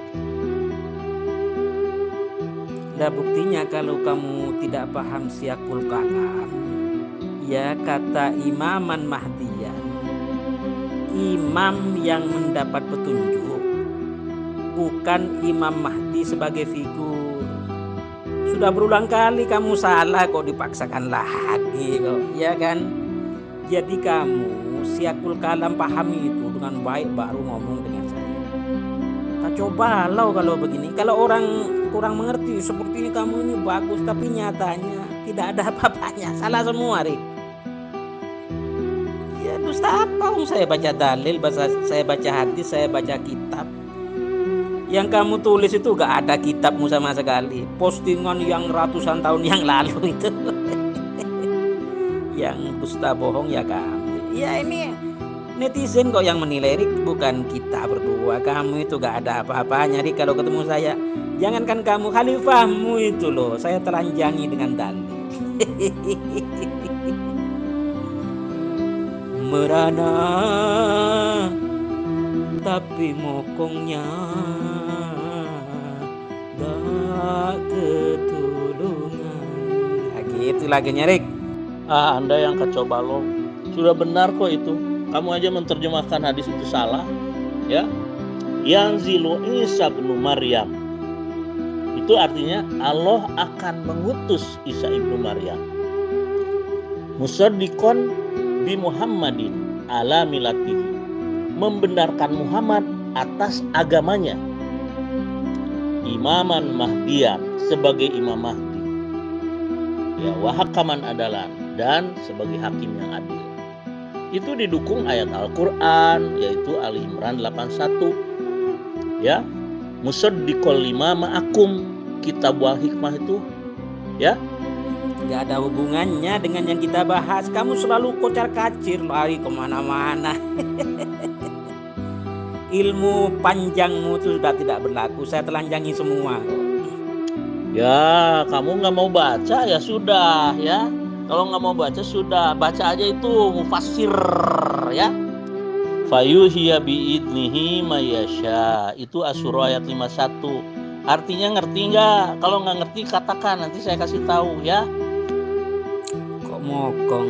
Nah, buktinya kalau kamu tidak paham siyakul kalam, ya kata imaman mahdiyan, imam yang mendapat petunjuk, bukan Imam Mahdi sebagai figur. Sudah berulang kali kamu salah kok dipaksakan lagi kok, ya kan? Jadi kamu siyakul kalam pahami itu dengan baik baru ngomong dengan saya. Coba kalau begini, kalau orang kurang mengerti seperti ini, kamu ini bagus tapi nyatanya tidak ada apa-apanya, salah semua Rik. Ya dusta apa? Saya baca dalil, saya baca hadis, saya baca kitab. Yang kamu tulis itu gak ada kitabmu sama sekali, postingan yang ratusan tahun yang lalu itu. Yang dusta bohong ya kamu. Ya ini netizen kok yang menilai Rik, bukan kita berdua. Kamu itu gak ada apa-apanya Rik kalau ketemu saya. Jangankan kamu, khalifahmu itu loh saya telanjangi dengan dalil. Merana tapi mokongnya gak ketulungan. Nah, gitu lagunya Rik. Anda yang kacau balau. Sudah benar kok itu. Kamu aja menerjemahkan hadis itu salah ya. Yanzilu Isa bin Maryam, Itu artinya Allah akan mengutus Isa ibnu Maryam musaddiqon bi Muhammadin ala milatihi, membenarkan Muhammad atas agamanya, imaman mahdiyan, sebagai imam mahdi, ya, wa hakaman adalan, dan sebagai hakim yang adil. Itu didukung ayat Al-Quran, yaitu Ali Imran 81, ya, musaddiqol lima ma'akum, kitab wal hikmah itu, ya, Gak ada hubungannya dengan yang kita bahas. Kamu selalu kocar-kacir, lari kemana-mana. Ilmu panjangmu itu sudah tidak berlaku. Saya telanjangi semua. ya, kamu nggak mau baca ya sudah, ya. Kalau nggak mau baca sudah, baca aja itu mufassir, ya. Fayuhiya biidnihi mayasya, itu Asy-Syura ayat 51. Artinya ngerti nggak? Kalau nggak ngerti katakan, nanti saya kasih tahu, ya. Kok mokong?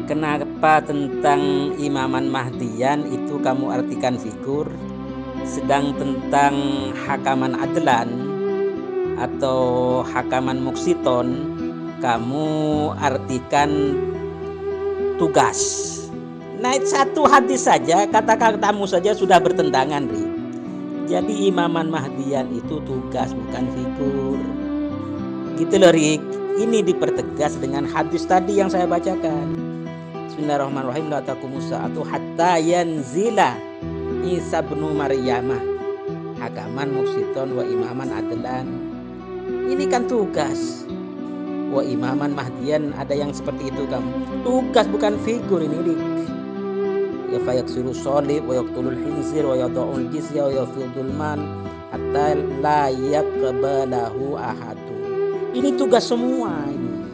Kenapa tentang imaman mahdiyan itu kamu artikan figur, sedang tentang hakaman adlan atau hakaman muksiton kamu artikan tugas. Nah, satu hadis saja, kata-katamu saja sudah bertentangan, Ri. Jadi imaman mahdiyan itu tugas, bukan figur. Gitu loh, Rik. Ini dipertegas dengan hadis tadi yang saya bacakan. Bismillahirrahmanirrahim. La taqumu sa'atu hatta yanzila Isa ibnu Maryamah hakaman muksiton wa imaman adlan. Ini kan tugas. Wa imaman mahdiyan, ada yang seperti itu kamu. Tugas bukan figur ini, Rik. Ya fayaksiru sholib wa yaqtulul khinzir wa yada'ul jizya wa yafidul man hatta la yaqbalahu ahadun. Ini tugas semua ini,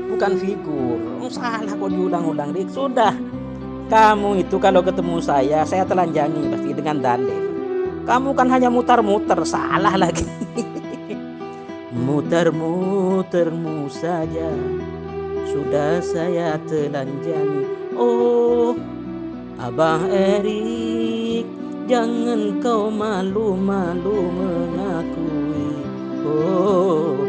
bukan figur. Salah kok diulang-ulang, Rik. Sudah, kamu itu kalau ketemu saya telanjangi pasti dengan dalil. Kamu kan hanya mutar-mutar, salah lagi. Muter-mutermu saja sudah saya telanjangi. Oh, Abah Erik, jangan kau malu-malu mengakui. Oh,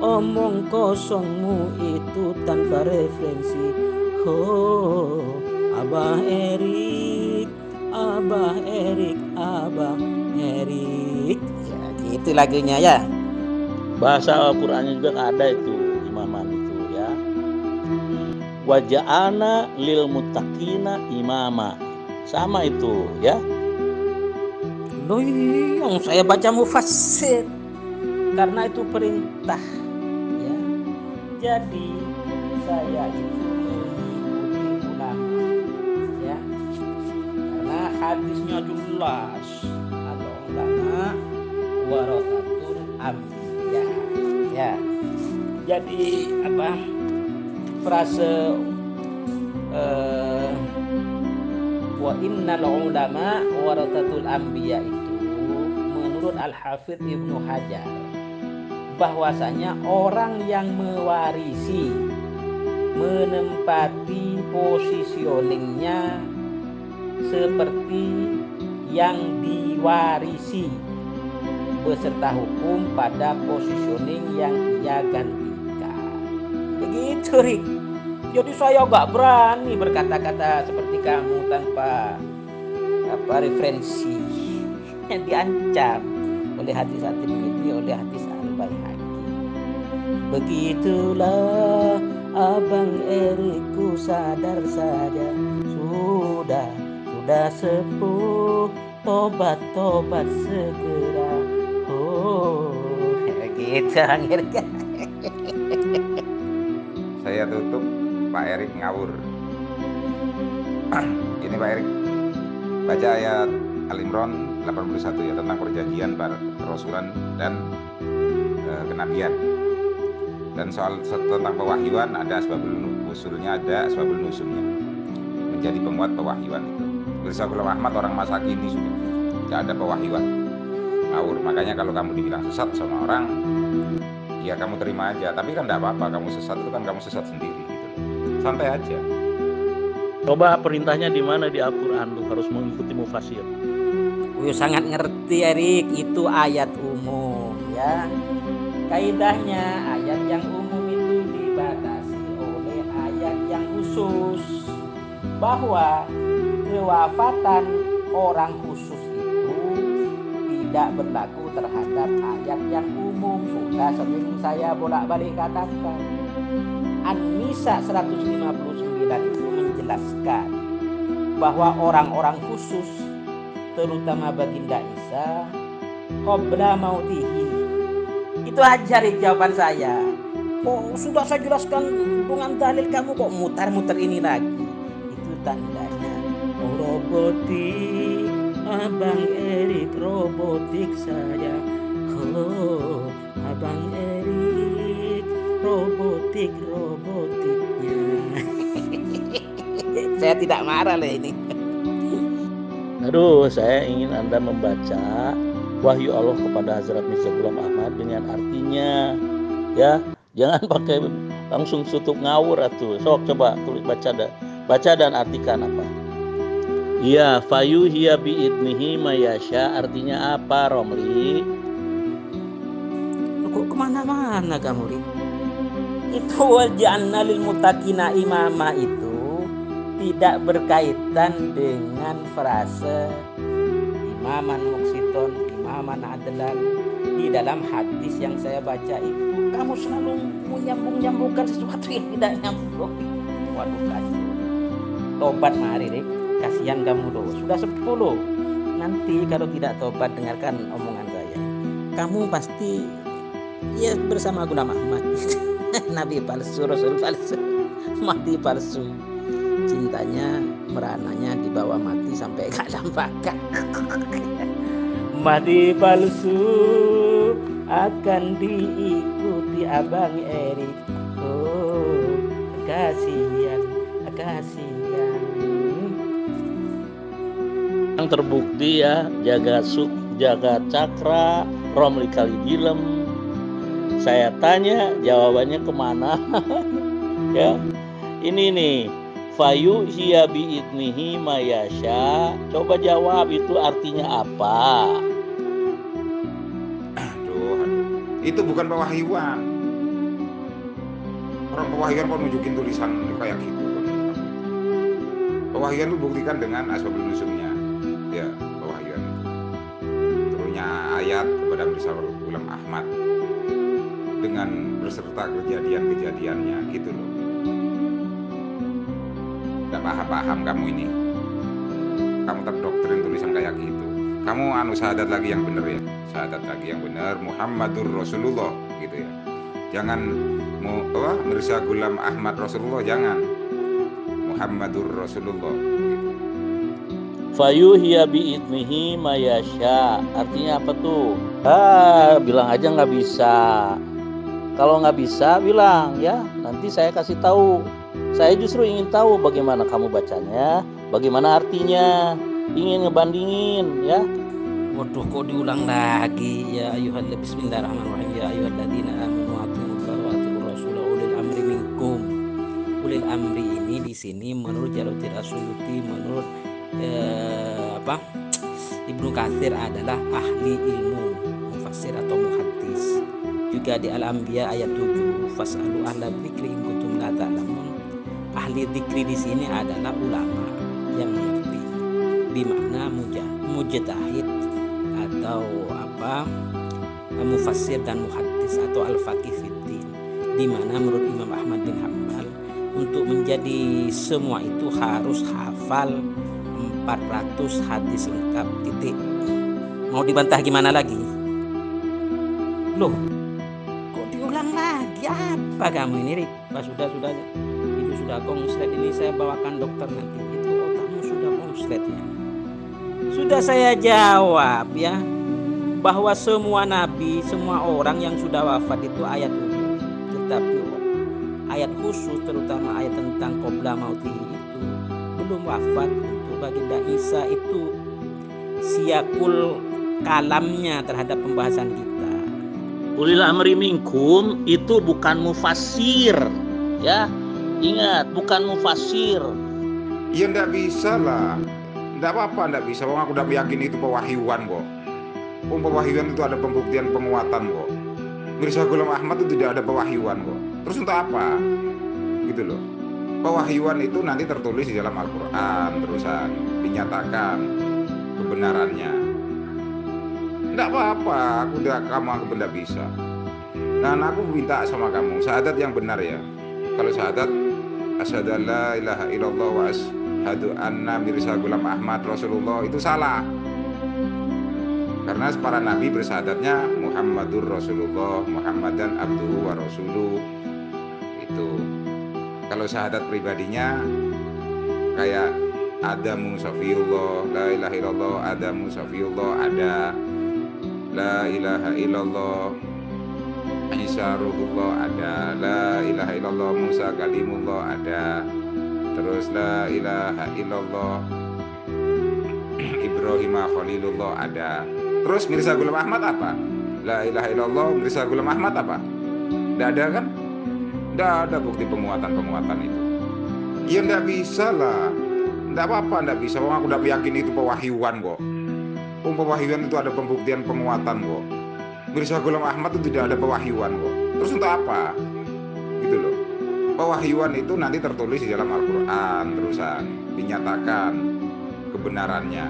omong kosongmu itu tanpa referensi. Oh, Abah Erik. Ya, gitu lagunya, ya. Bahasa Al-Qur'annya juga ada itu imaman itu, ya. Wa ja'alna lil muttaqina imama. Sama itu, ya. Loh, yang saya baca mufassir karena itu perintah, ya. Jadi saya itu mengikuti ulama, ya, karena hadisnya jelas, ada ulama warasatul anbiya, ya. Jadi apa frase wa innal ulama warasatul anbiya itu menurut Al-Hafidz Ibnu Hajar bahwasanya orang yang mewarisi, menempati positioningnya seperti yang diwarisi beserta hukum pada positioning yang ia gantikan. Begitu, Rik. Jadi saya gak berani berkata-kata seperti kamu tanpa referensi. Diancam oleh hadis-hadis ini, oleh hadis Al-Baihaqi. Begitulah Abang Erikku, sadar saja sudah sepuh, tobat segera. Oh, gitu akhirnya. Saya tutup, Pak Erik ngawur. Ini Pak Erik, baca ayat Al-Imran 81 ya, tentang perjanjian kerasulan dan kenabian. Dan soal tentang pewahyuan ada asbabul usulnya, ada asbabul nuzulnya, menjadi penguat pewahyuan itu. Rizaqul Ahmad orang masa kini sudah tidak ada pewahyuan, ngawur. Makanya kalau kamu dibilang sesat sama orang, ya kamu terima aja. Tapi kan tidak apa-apa, kamu sesat itu kan kamu sesat sendiri gitu. Santai aja. Coba perintahnya di mana di Al-Qur'an tuh harus mengikuti mufassir. Sangat ngerti Erik, itu ayat umum ya. Kaidahnya ayat yang umum itu dibatasi oleh ayat yang khusus, bahwa kewafatan orang khusus itu tidak berlaku terhadap ayat yang umum. Sudah sering saya bolak-balik katakan. An-Nisa 159 itu menjelaskan bahwa orang-orang khusus, terutama baginda Isa, qabla mautihi. Itu aja jawaban saya. Kok sudah saya jelaskan dengan dalil, kamu kok mutar-mutar ini lagi? Itu tandanya robotik, Abang Erik robotik saja. Oh, Abang Erik robotiknya. Saya tidak marah loh ini. Aduh, saya ingin Anda membaca wahyu Allah kepada Hazrat Mirza Ghulam Ahmad dengan artinya, ya. Jangan pakai langsung tutup ngawur atuh. Sok coba tulis baca dan artikan apa. Iya, fayuhiya biidnihi mayasya artinya apa, Romli? Kok kemana-mana kamu, Ri? Itu waj'alna lil muttaqina imama itu tidak berkaitan dengan frase imaman muqsiton, imaman adlan. Di dalam hadis yang saya baca itu, kamu selalu menyambung-nyambungkan sesuatu yang tidak nyambung. Waduh, kacau. Tobat mari, Rik. Kasihan kamu loh. Sudah 10. Nanti kalau tidak tobat, dengarkan omongan saya. Kamu pasti ya bersama Ghulam Ahmad. Nabi palsu, Rasul palsu, mati palsu. Cintanya merananya dibawa mati sampai kadang bakar. Mati palsu akan diikuti Abang Erik. Oh, kasihan. Yang terbukti ya, jaga cakra, Romli Kalidilem. Saya tanya, jawabannya kemana? Ya, ini nih. Fayu hiya biidnihi mayasya. Coba jawab, itu artinya apa? Aduh. Itu bukan pewahyuan. Orang pewahyuan kok nunjukin tulisan kayak gitu. Pewahyuan itu buktikan dengan asbabun nuzulnya. Ya, pewahyuan itu. Turunnya ayat kepada Mirza Ghulam Ahmad dengan berserta kejadian-kejadiannya gitu loh. Gak paham kamu ini. Kamu terdoktrin tulisan kayak gitu. Kamu syahadat lagi yang benar ya. Syahadat lagi yang benar, Muhammadur Rasulullah gitu ya. Jangan Mirza Ghulam Ahmad Rasulullah, jangan. Muhammadur Rasulullah gitu. Fayuhiya biidnihi mayasya. Artinya apa tuh? Bilang aja nggak bisa. Kalau nggak bisa bilang ya, nanti saya kasih tahu. Saya justru ingin tahu bagaimana kamu bacanya, bagaimana artinya. Ingin ngebandingin ya. Waduh, kok diulang lagi? Ya bismillahirrahmanirrahim. Ya ayyuhalladzina amanu atiiullaha wa atiiur rasul ulil amri minkum. Ulil amri ini di sini menurut Jalaluddin As-Suyuti, menurut Ibnu Katsir adalah ahli ilmu, mufassir atau muhaddis. Juga di Al-Anbiya ayat 7, fas'alu ahla dzikri in kuntum la ta'lamun. Ahli dzikri di sini adalah ulama yang mengerti, bimakna mujtahid atau mufassir dan muhaddis atau al-faqih fiddin, di mana menurut Imam Ahmad bin Hanbal untuk menjadi semua itu harus hafal 400 hadis lengkap, titik. Mau dibantah gimana lagi? Loh, kok diulang lagi? Apa kamu ini, Rik? Sudah itu sudah konslet. Ini saya bawakan dokter nanti. Itu otakmu sudah konslet ya. Sudah saya jawab ya, bahwa semua nabi, semua orang yang sudah wafat itu ayat umum. Tetapi ayat khusus, terutama ayat tentang qabla mautihi itu belum wafat. Untuk baginda Isa itu siyakul kalamnya terhadap pembahasan kita. Ulil amri minkum itu bukan mufassir ya. Ingat, bukan mufassir. Ya ndak bisa lah. Enggak apa-apa, enggak bisa. Wong aku udah meyakini itu pewahyuan kok. Pewahyuan itu ada pembuktian penguatan kok. Mirza Ghulam Ahmad itu tidak ada pewahyuan kok. Terus untuk apa? Gitu loh. Pewahyuan itu nanti tertulis di dalam Al-Quran, terusan dinyatakan kebenarannya. Enggak apa-apa, aku benda bisa. Dan aku minta sama kamu, syahadat yang benar ya. Kalau syahadat, asyhadu an la ilaha illallah wa asyhadu anna Mirza Ghulam Ahmad Rasulullah, itu salah. Karena para nabi bersyahadatnya Muhammadur Rasulullah, Muhammadan abduhu wa rasuluh. Itu. Kalau syahadat pribadinya kayak Adamu Safiyullah, la ilaha illallah, Adamu Safiyullah, ada la ilaha illallah, Isa Ruhullah, ada la ilaha illallah, Musa Kalimullah, ada terus la ilaha illallah, Ibrahim Khalilullah, ada. Terus Mirza Ghulam Ahmad apa? La ilaha illallah, Mirza Ghulam Ahmad apa? Nggak ada kan? Nggak ada bukti penguatan itu. Ya nggak bisa lah. Nggak apa-apa, nggak bisa. Wong aku udah meyakini itu pewahyuan kok. Pewahyuan itu ada pembuktian penguatan kok. Mirza Ghulam Ahmad itu tidak ada pewahyuan kok. Terus untuk apa? Gitu loh. Pewahyuan itu nanti tertulis di dalam Al-Quran, terusan dinyatakan kebenarannya.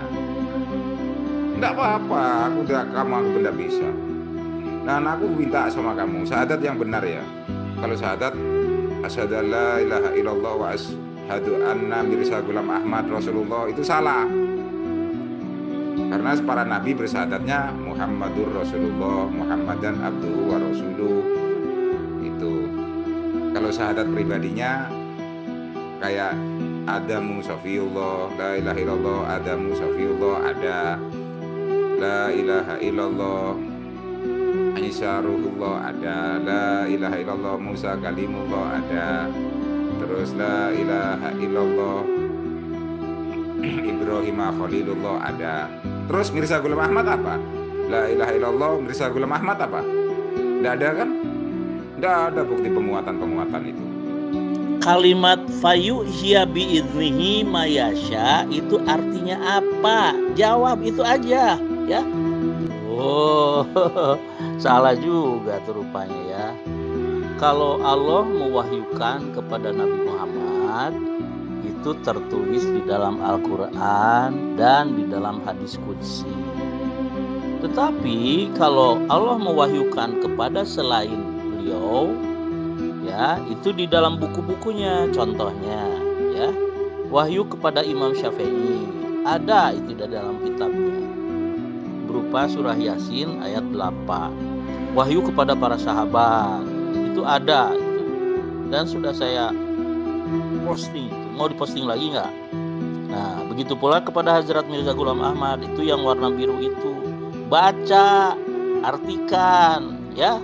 Nggak apa-apa, aku benda bisa. Dan aku minta sama kamu, syahadat yang benar ya. Kalau syahadat, asyhadu an la ilaha illallah wa asyhadu anna Mirza Ghulam Ahmad Rasulullah, itu salah. Karena para nabi bersyahadatnya Muhammadur Rasulullah, Muhammadan abduhu wa rasuluh. Itu. Kalau syahadat pribadinya kayak Adamu Safiyullah, la ilaha illallah, Adamu Safiyullah, ada la ilaha illallah, Isa Ruhullah, ada la ilaha illallah, Musa Kalimullah, ada terus la ilaha illallah, Ibrahim Khalilullah, ada. Terus Mirza Ghulam Ahmad apa? La ilaha illallah, Mirza Ghulam Ahmad apa? Nggak ada kan? Nggak ada bukti penguatan itu. Kalimat fayu hiya biiznihi mayasya itu artinya apa? Jawab itu aja ya. Oh, salah juga tuh rupanya ya. Kalau Allah mewahyukan kepada Nabi Muhammad, itu tertulis di dalam Al-Quran dan di dalam hadis qudsi. Tetapi kalau Allah mewahyukan kepada selain beliau, ya itu di dalam buku-bukunya. Contohnya ya, wahyu kepada Imam Syafi'i ada itu di dalam kitabnya berupa surah Yasin ayat 8. Wahyu kepada para sahabat itu ada itu. Dan sudah saya posting itu. Mau diposting lagi nggak? Nah, begitu pula kepada Hazrat Mirza Ghulam Ahmad itu yang warna biru itu. Baca, artikan ya.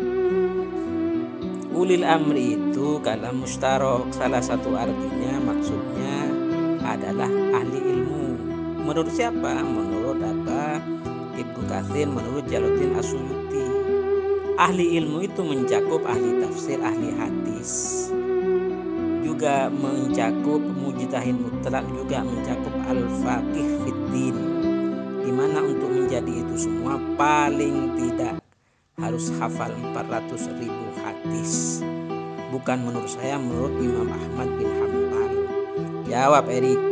Ulil amri itu kalam mustarok, salah satu artinya maksudnya adalah ahli ilmu. Menurut siapa? Menurut apa? Ibnu Katsir, menurut Jalaluddin As-Suyuti. Ahli ilmu itu mencakup ahli tafsir, ahli hadis, juga mencakup mujtahid mutlak, juga mencakup al-faqih fiddin, di mana untuk menjadi itu semua paling tidak harus hafal 400.000 hadis. Bukan menurut saya, menurut Imam Ahmad bin Hanbal. Jawab Erik.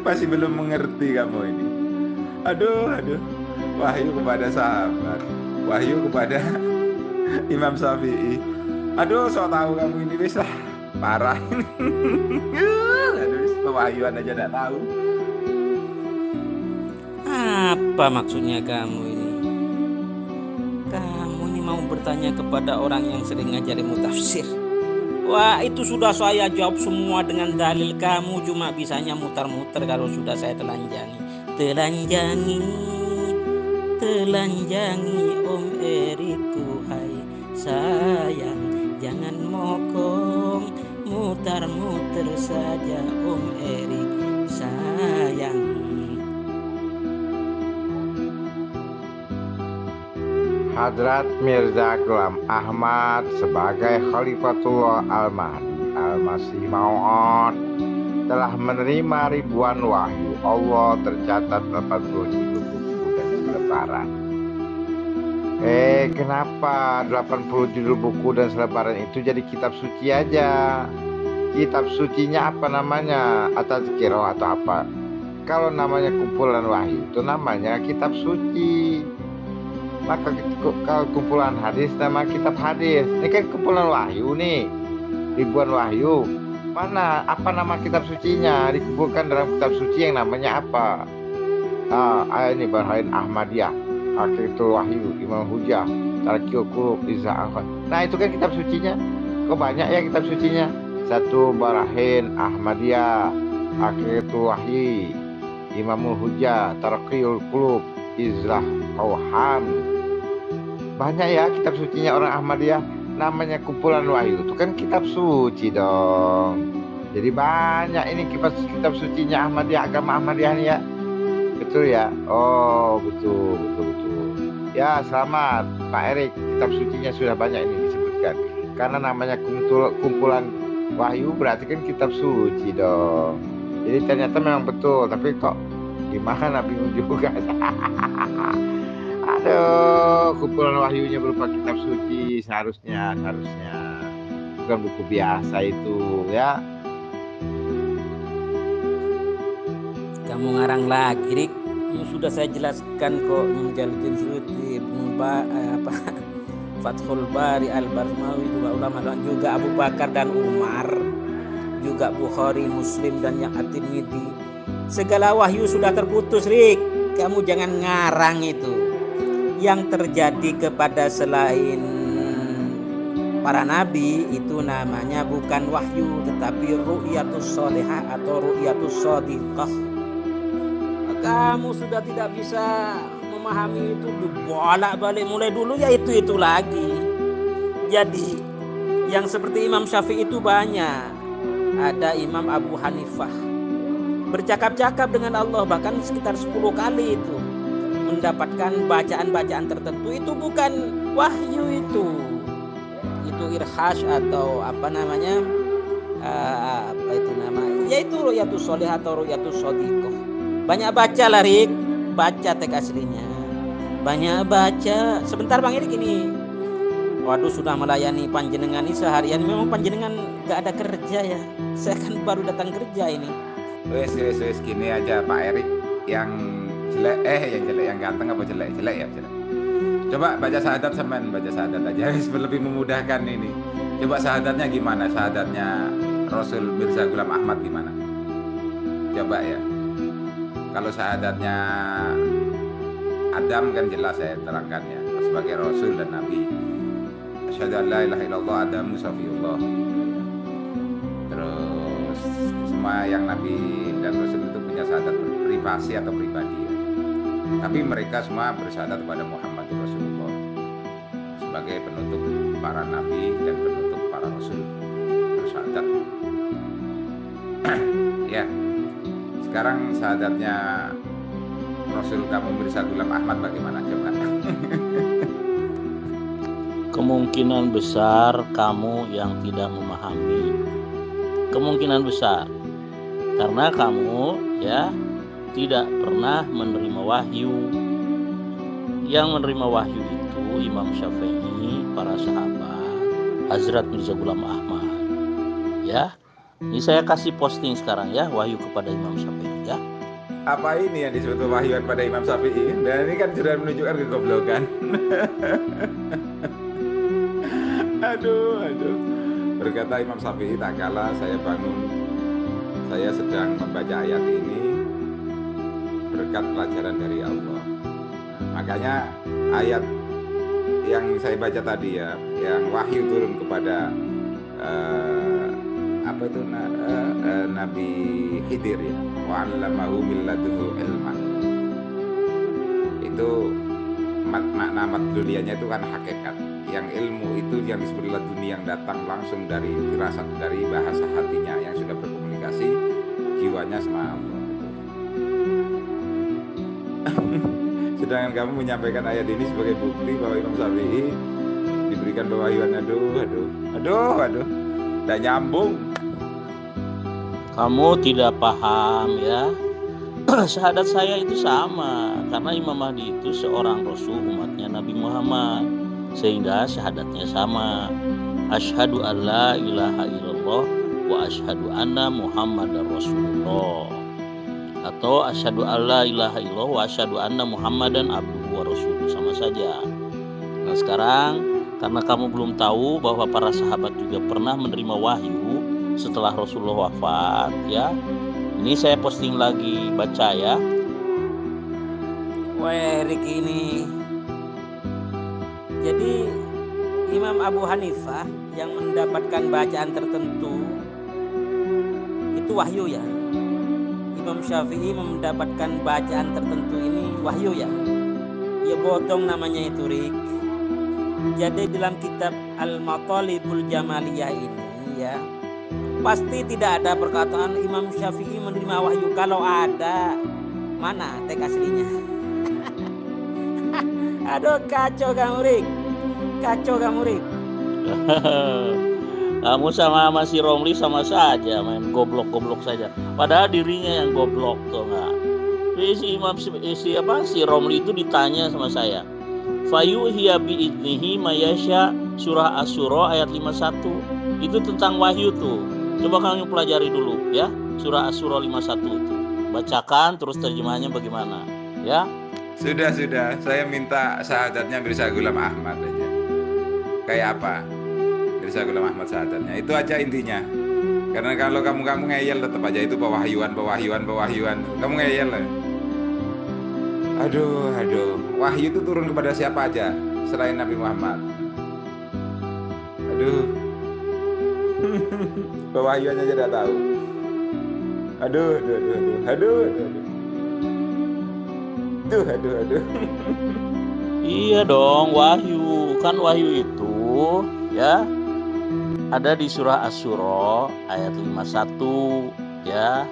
Masih belum mengerti kamu ini. Aduh. Wahyu kepada sahabat, wahyu kepada Imam Syafi'i. Aduh, so tahu kamu ini bisa parah. Aduh, pewahyuan aja enggak tahu. Apa maksudnya kamu ini? Kamu ini mau bertanya kepada orang yang sering ngajarimu tafsir. Wah, itu sudah saya jawab semua dengan dalil. Kamu cuma bisanya muter-muter kalau sudah saya telanjangi. Telanjangi Om Eriku, hai sayang, jangan mokong, mutar-muter saja Om Erik sayang. Hadrat Mirza Ghulam Ahmad sebagai Khalifatullah Al-Mahdi Al-Masih Maud telah menerima ribuan wahyu. Allah tercatat 87 buku dan selebaran. Kenapa 87 buku dan selebaran itu jadi kitab suci aja? Kitab sucinya apa namanya? At-Tazkirah atau apa? Kalau namanya kumpulan wahyu itu namanya kitab suci. Maka kalau kumpulan hadis nama kitab hadis. Ini kan kumpulan wahyu nih, ribuan wahyu. Mana apa nama kitab sucinya? Dikumpulkan dalam kitab suci yang namanya apa? Ini Barahin Ahmadiyah, Akhiratul Wahyu, Imam Hujah, Tarqiul Qulub, Izza'afan. Nah itu kan kitab sucinya. Kok banyak ya kitab sucinya? Satu Barahin Ahmadiyah, Akhiratul Wahyu, Imamul Hujah, Tarqiul Qulub, Izza'afan. Banyak ya kitab sucinya orang Ahmadiyah. Namanya kumpulan wahyu itu kan kitab suci dong. Jadi banyak ini kitab sucinya Ahmadiyah, agama Ahmadiyah nih ya. Betul ya? Oh betul. Ya selamat Pak Erik, kitab sucinya sudah banyak ini disebutkan. Karena namanya kumpulan wahyu berarti kan kitab suci dong. Jadi ternyata memang betul, tapi kok gimana bingung juga. Aduh, kumpulan wahyunya berupa kitab suci seharusnya bukan buku biasa itu ya. Kamu ngarang lagi, Rik. Ini sudah saya jelaskan kok, Jalaluddin Suyuti, Fathul Bari, Al-Barmawi, dua ulama juga Abu Bakar dan Umar, juga Bukhari, Muslim dan yang At-Tirmidzi. Segala wahyu sudah terputus, Rik. Kamu jangan ngarang itu. Yang terjadi kepada selain para nabi itu namanya bukan wahyu, tetapi ru'yatus sholihah atau ru'yatus shadiqah. Kamu sudah tidak bisa memahami itu, bolak-balik mulai dulu ya itu lagi. Jadi yang seperti Imam Syafi'i itu banyak. Ada Imam Abu Hanifah bercakap-cakap dengan Allah bahkan sekitar 10 kali itu, mendapatkan bacaan-bacaan tertentu. Itu bukan wahyu, itu irhash atau apa namanya, yaitu ru'yatus sholihah atau ru'yatus shadiqah. Banyak baca lah, Rik, baca teks aslinya, banyak baca. Sebentar Bang Erik ini, waduh sudah melayani panjenengan ini seharian. Memang panjenengan gak ada kerja ya, saya kan baru datang kerja ini. Wes gini aja Pak Erik, yang jelek yang ganteng apa jelek ya jelek. Coba baca syahadat semen, baca syahadat aja lebih memudahkan ini. Coba syahadatnya gimana? Syahadatnya Rasul Mirza Ghulam Ahmad gimana? Coba ya. Kalau syahadatnya Adam kan jelas saya terangkan ya, sebagai Rasul dan Nabi. Asyhadu an la ilaha illallah Adamu Safiullah. Terus semua yang Nabi dan Rasul itu punya syahadat privasi atau pribadi ya. Tapi mereka semua bersyahadat kepada Muhammad Rasulullah sebagai penutup para nabi dan penutup para rasul, bersyahadat. Ya. Sekarang syahadatnya Rasul kamu Mirza Ghulam Ahmad bagaimana coba? Kemungkinan besar kamu yang tidak memahami. Kemungkinan besar karena kamu ya tidak pernah menerima wahyu. Yang menerima wahyu itu Imam Syafi'i, para sahabat, Hazrat Mirza Ghulam Ahmad. Ya, ini saya kasih posting sekarang ya, wahyu kepada Imam Syafi'i ya. Apa ini yang disebut wahyu kepada Imam Syafi'i? Dan ini kan sudah menunjukkan kegoblokan. Aduh. Berkata Imam Syafi'i, tak kala saya bangun, saya sedang membaca ayat ini berkat pelajaran dari Allah. Makanya ayat yang saya baca tadi ya, yang wahyu turun kepada Nabi Khidir ya, wa 'allamahu min ladunhu ilman. Itu makna madlulianya itu kan hakikat. Yang ilmu itu yang disebut laduni, yang datang langsung dari firasat, dari bahasa hatinya yang sudah berkomunikasi jiwanya sama Allah. Sedangkan kamu menyampaikan ayat ini sebagai bukti bahwa Imam Syafi'i diberikan pewahyuan. Aduh, tidak nyambung. kamu tidak paham ya. Syahadat saya itu sama, karena Imam Mahdi itu seorang rasul umatnya Nabi Muhammad, sehingga syahadatnya sama. Asyhadu alla ilaha illallah wa asyhadu anna Muhammadar Rasulullah, atau asyhadu alla ilaha illallah wa asyhadu anna Muhammadan abduhu wa rasuluh, sama saja. Nah sekarang karena kamu belum tahu bahwa para sahabat juga pernah menerima wahyu setelah Rasulullah wafat ya. Ini saya posting lagi, baca ya. Wah, Erik ini. Jadi Imam Abu Hanifah yang mendapatkan bacaan tertentu itu wahyu ya. Imam Syafi'i mendapatkan bacaan tertentu ini wahyu ya. Ya bodong namanya itu, Rik. Jadi dalam kitab Al-Matalibul Jamaliyah ini ya, pasti tidak ada perkataan Imam Syafi'i menerima wahyu. Kalau ada, mana teks aslinya? Aduh, kacau kamu, Rik. Kacau kamu, Rik. Kamu sama si Romli sama saja main goblok-goblok saja. Padahal dirinya yang goblok tuh nggak. Si Romli itu ditanya sama saya. Fayuhiya bi'idnihi mayasya, surah Asy-Syura ayat 51. Itu tentang wahyu tuh. Coba kamu pelajari dulu ya, surah Asy-Syura 51 itu. Bacakan terus terjemahannya bagaimana ya. Sudah, saya minta syahadatnya Mirza Ghulam Ahmad aja. Kayak apa Mirza Ghulam Ahmad syahadatnya, itu aja intinya. Karena kalau kamu ngeyel tetap aja itu pewahyuan. Kamu ngeyel lah. Aduh, wahyu itu turun kepada siapa aja selain Nabi Muhammad. Aduh. Pewahyuannya aja udah tahu. Aduh. Iya dong, wahyu. Kan wahyu itu ya ada di surah Asy-Syura ayat 51 ya.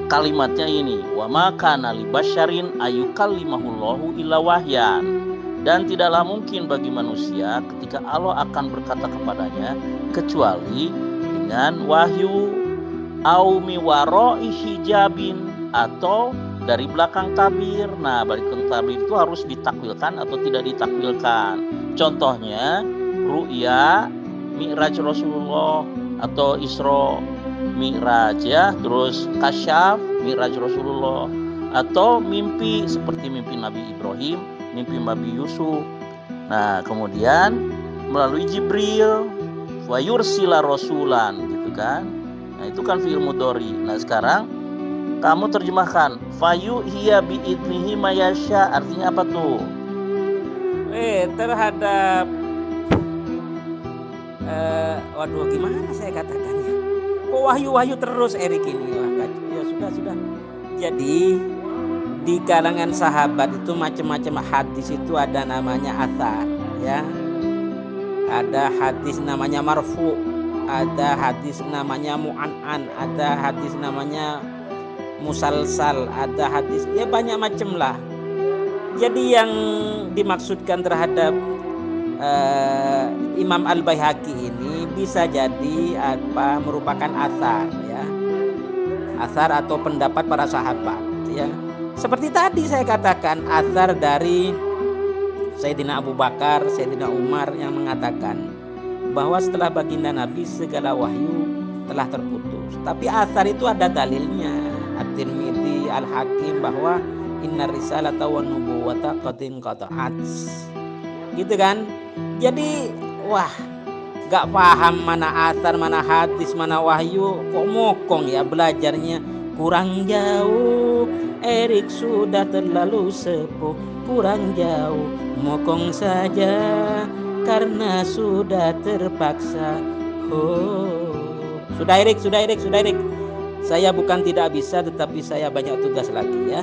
Kalimatnya ini, wa ma kana li basyarin ayyukallimahullahu illa wahyan. Dan tidaklah mungkin bagi manusia ketika Allah akan berkata kepadanya kecuali dengan wahyu, au mi wara'i hijabin, atau dari belakang tabir. Nah, belakang tabir itu harus ditakwilkan atau tidak ditakwilkan. Contohnya ru'ya Mi'raj Rasulullah atau Isra Mi'raj ya, terus Kasyaf Mi'raj Rasulullah, atau mimpi seperti mimpi Nabi Ibrahim, mimpi Nabi Yusuf. Nah, kemudian melalui Jibril wa yursila rasulan gitu kan. Nah, itu kan fi'il mudhari. Nah, sekarang kamu terjemahkan fayuhiya bi'idnihi mayasya, artinya apa tuh? Terhadap waduh, gimana saya katakannya? Kok wahyu terus Erik ini? Wah, kacau. Ya sudah. Jadi di kalangan sahabat itu macam-macam hadis itu ada namanya athar ya. Ada hadis namanya marfu, ada hadis namanya mu'an'an, ada hadis namanya musalsal, ada hadis ya banyak macam lah. Jadi yang dimaksudkan terhadap Imam Al-Baihaqi ini bisa jadi merupakan athar ya, athar atau pendapat para sahabat ya. Seperti tadi saya katakan, athar dari Sayyidina Abu Bakar, Sayyidina Umar yang mengatakan bahwa setelah baginda Nabi segala wahyu telah terputus. Tapi athar itu ada dalilnya. At-Tirmidzi, Al-Hakim, bahwa inna risalata wan nubuwata qad inqata'at. Gitu kan? Jadi wah, gak paham mana athar, mana hadis, mana wahyu, kok mokong ya belajarnya. Kurang jauh, Erik sudah terlalu sepuh. Kurang jauh, mokong saja karena sudah terpaksa. Sudah Erik. Saya bukan tidak bisa, tetapi saya banyak tugas lagi ya.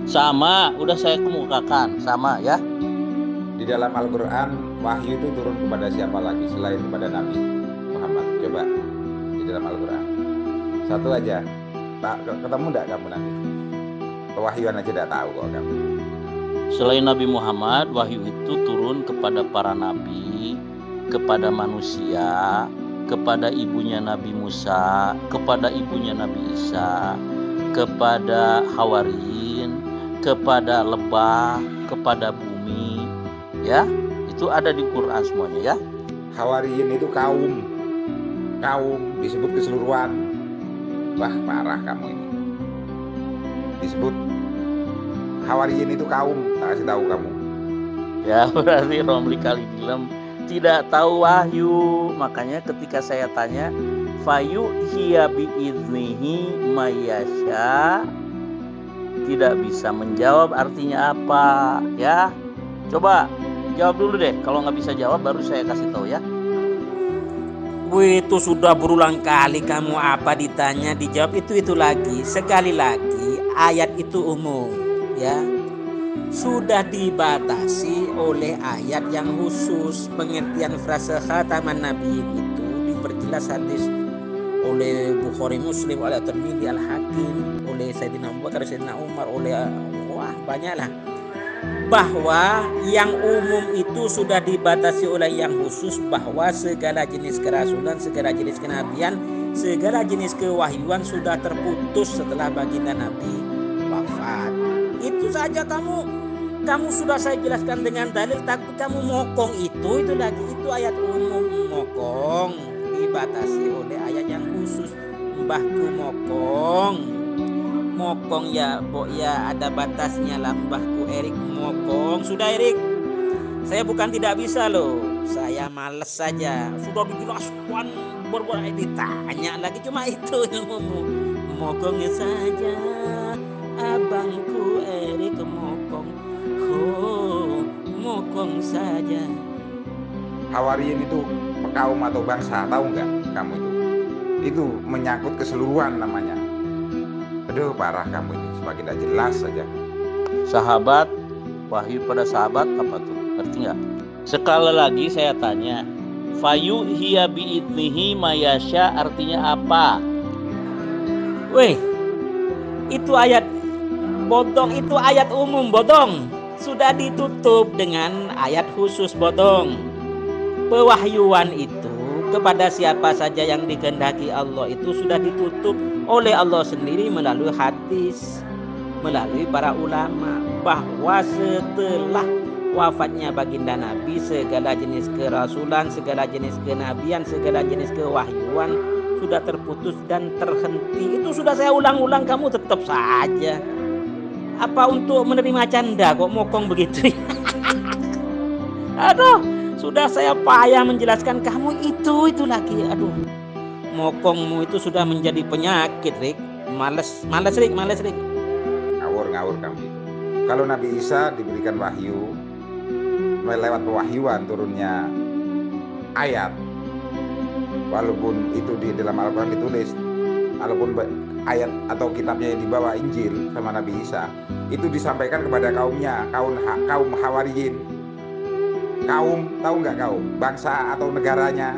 Sama, udah saya kemukakan, sama ya. Di dalam Al-Quran, wahyu itu turun kepada siapa lagi selain kepada Nabi Muhammad? Coba di dalam Al-Quran satu aja, ketemu enggak kamu nanti? Pewahyuan aja tidak tahu kok kamu. Selain Nabi Muhammad, wahyu itu turun kepada para nabi, kepada manusia, kepada ibunya Nabi Musa, kepada ibunya Nabi Isa, kepada Hawariyin, kepada lebah, kepada bumi, ya, itu ada di Quran semuanya, ya. Hawariyin itu kaum disebut keseluruhan. Wah, parah kamu ini. Disebut Hawariyin itu kaum, tak kasih tahu kamu. Ya, berarti Romli Kalidilem tidak tahu wahyu. Makanya ketika saya tanya, fayu hiya biiznihi mayasya, tidak bisa menjawab artinya apa, ya. Coba jawab dulu deh. Kalau nggak bisa jawab baru saya kasih tahu, ya. Itu sudah berulang kali kamu apa ditanya dijawab itu lagi. Sekali lagi ayat itu umum, ya. Sudah dibatasi oleh ayat yang khusus. Pengertian frase khataman nabiyin itu diperjelas hadis oleh Bukhari, Muslim, oleh Tirmidzi, Al-Hakim, oleh Sayyidina Abu Bakar, Sayyidina Umar, oleh banyaklah, bahwa yang umum itu sudah dibatasi oleh yang khusus, bahwa segala jenis kerasulan, segala jenis kenabian, segala jenis kewahyuan sudah terputus setelah baginda Nabi wafat. Itu saja kamu sudah saya jelaskan dengan dalil, tapi kamu mokong itu lagi. Itu ayat umum, mokong dibatasi oleh ayat yang khusus. Mbahku mokong ya, ya ada batasnya lah. Mbahku Erik mokong. Sudah Erik, saya bukan tidak bisa loh, saya males saja. Sudah dijelaskan berbuat ditanya lagi, cuma itu ilmumu. Mokongnya saja, abangku Erik mokong. Oh, mokong saja. Hawariyin itu kaum atau bangsa, tahu nggak kamu itu? Itu menyangkut keseluruhan namanya. Aduh, parah kamu ini, semakin tidak jelas saja. Sahabat, wahyu pada sahabat apa tuh? Ngerti nggak? Sekali lagi saya tanya, fayu hiya biidnihi mayasya artinya apa? Weh, itu ayat bodong, itu ayat umum bodong. Sudah ditutup dengan ayat khusus bodong. Pewahyuan itu kepada siapa saja yang dikehendaki Allah itu sudah ditutup oleh Allah sendiri melalui hadis, melalui para ulama, bahwa setelah wafatnya baginda Nabi, segala jenis kerasulan, segala jenis kenabian, segala jenis kewahyuan sudah terputus dan terhenti. Itu sudah saya ulang-ulang, kamu tetap saja. Apa untuk menerima canda kok mokong begitu? Aduh, sudah saya payah menjelaskan kamu itu lagi. Aduh, mokongmu itu sudah menjadi penyakit, Rik. Males Rik. Ngawur kamu itu. Kalau Nabi Isa diberikan wahyu, lewat pewahyuan turunnya ayat, walaupun itu di dalam Al-Quran ditulis, walaupun ayat atau kitabnya yang dibawa Injil sama Nabi Isa, itu disampaikan kepada kaumnya, kaum Hawariyin. Kaum, tahu nggak kaum? Bangsa atau negaranya.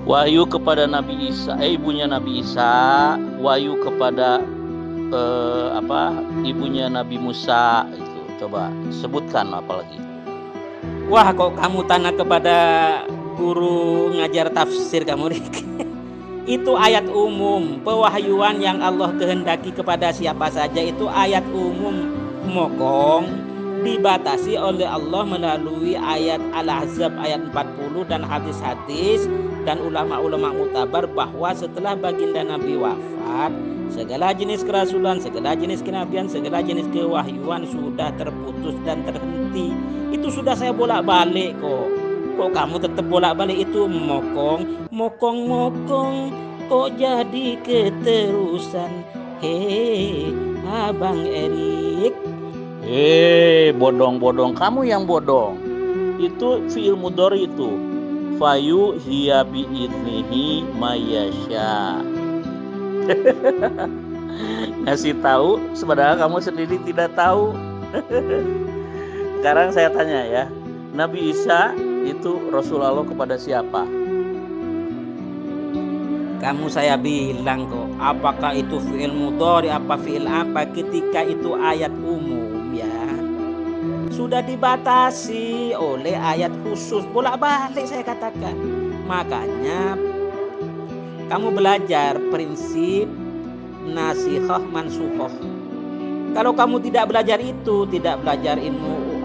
Wahyu kepada Nabi Isa, ibunya Nabi Isa, wahyu kepada ibunya Nabi Musa itu. Coba sebutkan apalagi. Wah, kok kamu tanya kepada guru ngajar tafsir kamu, Rik? Itu ayat umum, pewahyuan yang Allah kehendaki kepada siapa saja itu ayat umum. Mokong dibatasi oleh Allah melalui ayat Al-Ahzab ayat 40 dan hadis-hadis dan ulama-ulama mutabar, bahwa setelah baginda Nabi wafat, segala jenis kerasulan, segala jenis kenabian, segala jenis kewahyuan sudah terputus dan terhenti. Itu sudah saya bolak-balik kok. Kok kamu tetap bolak-balik itu mokong, kok jadi keterusan. Hei, Abang Erik. Bodong, kamu yang bodong. Itu fi'il mudhari itu. Fayu hiya biidnihi mayasya. Ngasih tahu sebenarnya kamu sendiri tidak tahu. Sekarang saya tanya ya, Nabi Isa itu Rasulullah kepada siapa? Kamu saya bilang kok, apakah itu fi'il mudhari apa fi'il apa, ketika itu ayat umum ya. sudah dibatasi oleh ayat khusus. Bolak-balik saya katakan. Makanya kamu belajar prinsip nasikhah mansukhoh. Kalau kamu tidak belajar itu, tidak belajar ilmu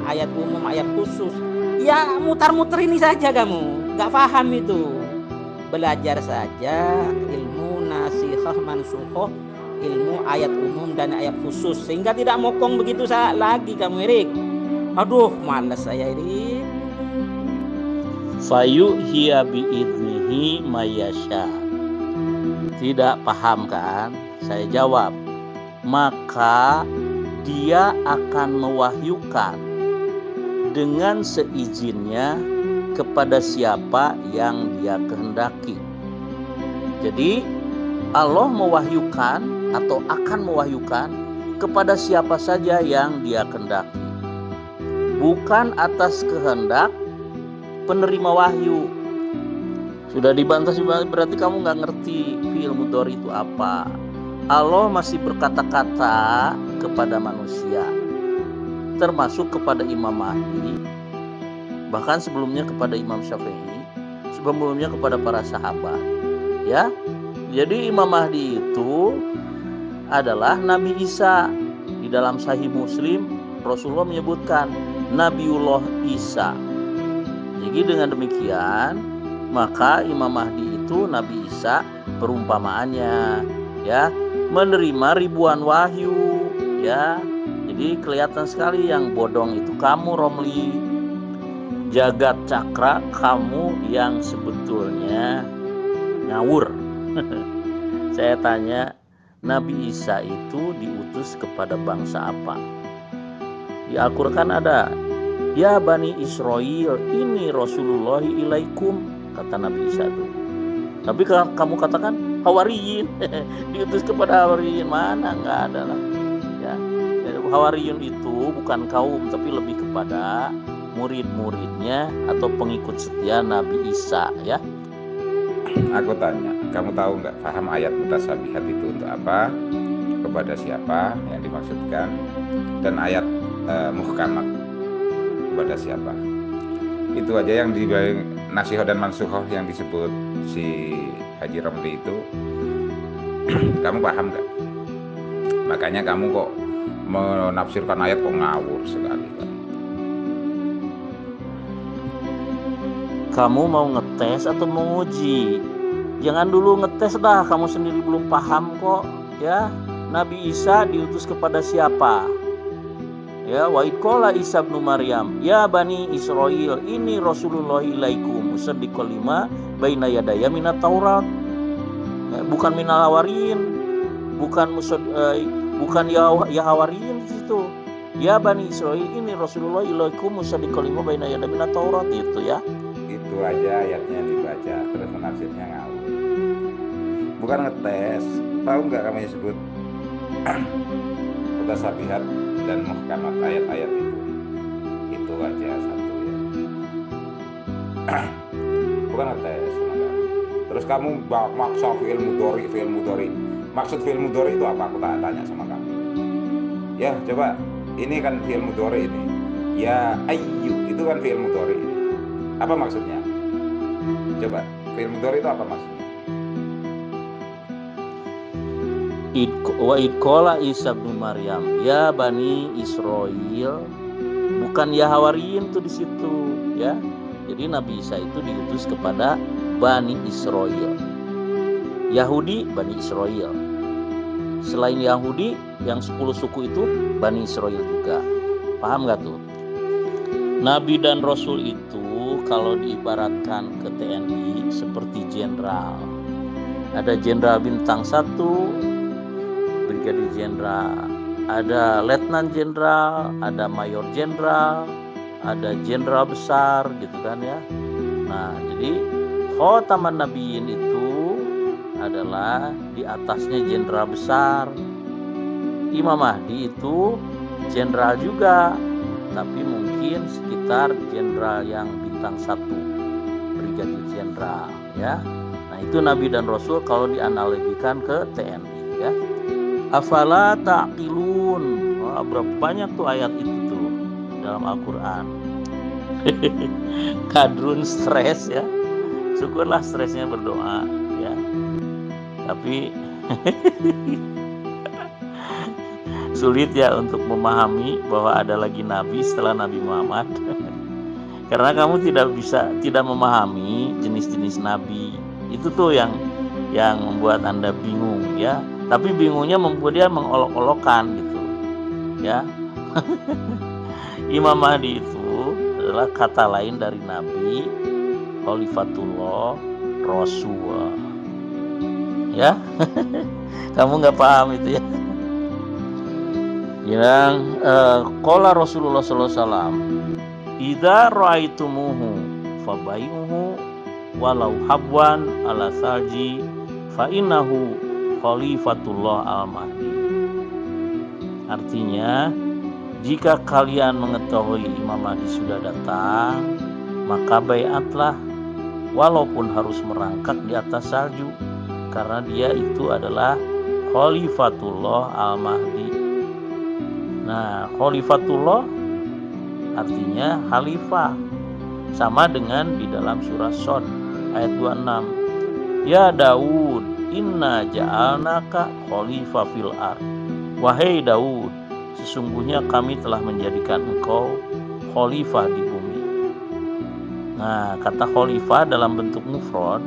ayat umum, ayat khusus, ya mutar-muter ini saja kamu, nggak paham itu. Belajar saja ilmu nasikhah mansukhoh, ilmu ayat umum dan ayat khusus, sehingga tidak mokong begitu lagi kamu, Erik. Aduh, malas saya, Erik. Fayuhiya bi'idnihi mayasya. Tidak paham kan? Saya jawab, maka dia akan mewahyukan dengan seizinnya kepada siapa yang dia kehendaki. Jadi Allah mewahyukan atau akan mewahyukan kepada siapa saja yang dia kehendaki, bukan atas kehendak penerima wahyu. Sudah dibantah berarti kamu nggak ngerti fi'il mudhari itu apa. Allah masih berkata-kata kepada manusia, termasuk kepada Imam Mahdi, bahkan sebelumnya kepada Imam Syafi'i, sebelumnya kepada para sahabat. Ya, jadi Imam Mahdi itu adalah Nabi Isa. Di dalam Sahih Muslim Rasulullah menyebutkan Nabiullah Isa. Jadi dengan demikian maka Imam Mahdi itu Nabi Isa perumpamaannya, ya, menerima ribuan wahyu, ya. Jadi kelihatan sekali yang bodong itu kamu, Romli. Jagat Cakra, kamu yang sebetulnya ngawur. Saya tanya, Nabi Isa itu diutus kepada bangsa apa? Di Al-Quran ada, ya Bani Israel, ini Rasulullah ilaikum, kata Nabi Isa itu. Tapi kamu katakan Hawariyin, diutus kepada Hawariyin, mana? Nggak ada lah. Ya, Hawariyin itu bukan kaum, tapi lebih kepada murid-muridnya atau pengikut setia Nabi Isa, ya. Aku tanya, kamu tahu nggak paham ayat mutasabihat itu untuk apa, kepada siapa yang dimaksudkan, dan ayat muhkamat kepada siapa? Itu aja yang di nasihoh dan mansukhoh yang disebut si Haji Romli itu kamu paham nggak? Makanya kamu kok menafsirkan ayat kok ngawur sekali kan? Kamu mau ngetes atau mau nguji? Jangan dulu ngetes dah, kamu sendiri belum paham kok, ya. Nabi Isa diutus kepada siapa? Ya, wa idqala Isa bin Maryam, ya Bani Israel, ini Rasulullah ilaikum musaddiqal lima baina yadaya minat Taurat. Ya, bukan minal hawarin, bukan ya hawarin di situ. Ya Bani Israel, ini Rasulullah ilaikum musaddiqal lima baina yadaya minat Taurat, itu ya. Itu aja ayatnya dibaca, terus menafsirnya ngawur. Bukan ngetes. Tahu nggak kamu yang sebut mutasabihat dan muhkamat ayat-ayat itu aja satu ya. Bukan ngetes sama kamu. Terus kamu maksa fi'il mudhari. Maksud fi'il mudhari itu apa? Aku tanya sama kamu. Ya coba, ini kan fi'il mudhari ini. Ya ayyu, itu kan fi'il mudhari ini. Apa maksudnya? Coba, fi'il mudhari itu apa maksudnya? Wa idqala Isa bin Maryam, ya Bani Israel, bukan ya Hawariyin tuh di situ, ya. Jadi Nabi Isa itu diutus kepada Bani Israel. Yahudi Bani Israel. Selain Yahudi yang 10 suku itu Bani Israel juga. Paham gak tuh? Nabi dan Rasul itu kalau diibaratkan ke TNI seperti jenderal. Ada jenderal bintang 1, brigadir jenderal, ada letnan jenderal, ada mayor jenderal, ada jenderal besar gitu kan ya. Nah, jadi khotaman nabiyyin itu adalah di atasnya jenderal besar. Imam Mahdi itu jenderal juga, tapi mungkin sekitar jenderal yang bintang 1, brigadir jenderal ya. Nah, itu Nabi dan Rasul kalau dianalogikan ke TNI ya. Afala ta'qilun. Wah, berapa banyak tuh ayat itu tuh. dalam Al-Quran. Kadrun stres ya, syukurlah stresnya berdoa ya, tapi sulit ya untuk memahami bahwa ada lagi nabi setelah Nabi Muhammad. Karena kamu tidak memahami jenis-jenis nabi. Itu tuh yang membuat Anda bingung ya. Tapi bingungnya membuat dia mengolok-olokkan gitu ya. Imam Mahdi itu adalah kata lain dari Nabi, Khalifatullah, Rasul. Ya, kamu nggak paham itu ya? Yang qala Rasulullah sallallahu alaihi wasallam, "Idza ra'aitumuhu fabayuhu walau habwan ala salji fa innahu Khalifatullah al-Mahdi." Artinya, jika kalian mengetahui Imam Mahdi sudah datang, maka baiatlah walaupun harus merangkak di atas salju, karena dia itu adalah Khalifatullah al-Mahdi. Nah, Khalifatullah artinya khalifah, sama dengan di dalam surah Shad ayat 26. Ya Daud, inna ja'alnaka khalifah fil ard. Wahai Daud, sesungguhnya kami telah menjadikan engkau khalifah di bumi. Nah, kata khalifah dalam bentuk mufrad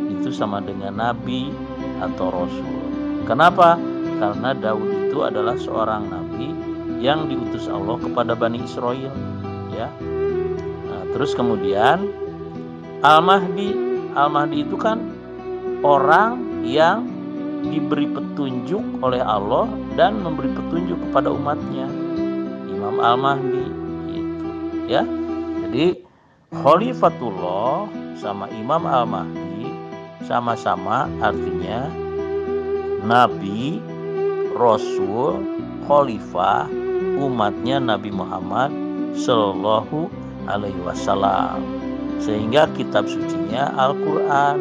itu sama dengan nabi atau rasul. Kenapa? Karena Daud itu adalah seorang nabi yang diutus Allah kepada Bani Israel ya. Nah, terus kemudian Al-Mahdi itu kan orang yang diberi petunjuk oleh Allah dan memberi petunjuk kepada umatnya, Imam Al-Mahdi gitu ya. Jadi Khalifatullah sama Imam Al-Mahdi sama-sama artinya Nabi, Rasul, Khalifah umatnya Nabi Muhammad Sallallahu Alaihi Wasallam. Sehingga kitab sucinya Al-Quran,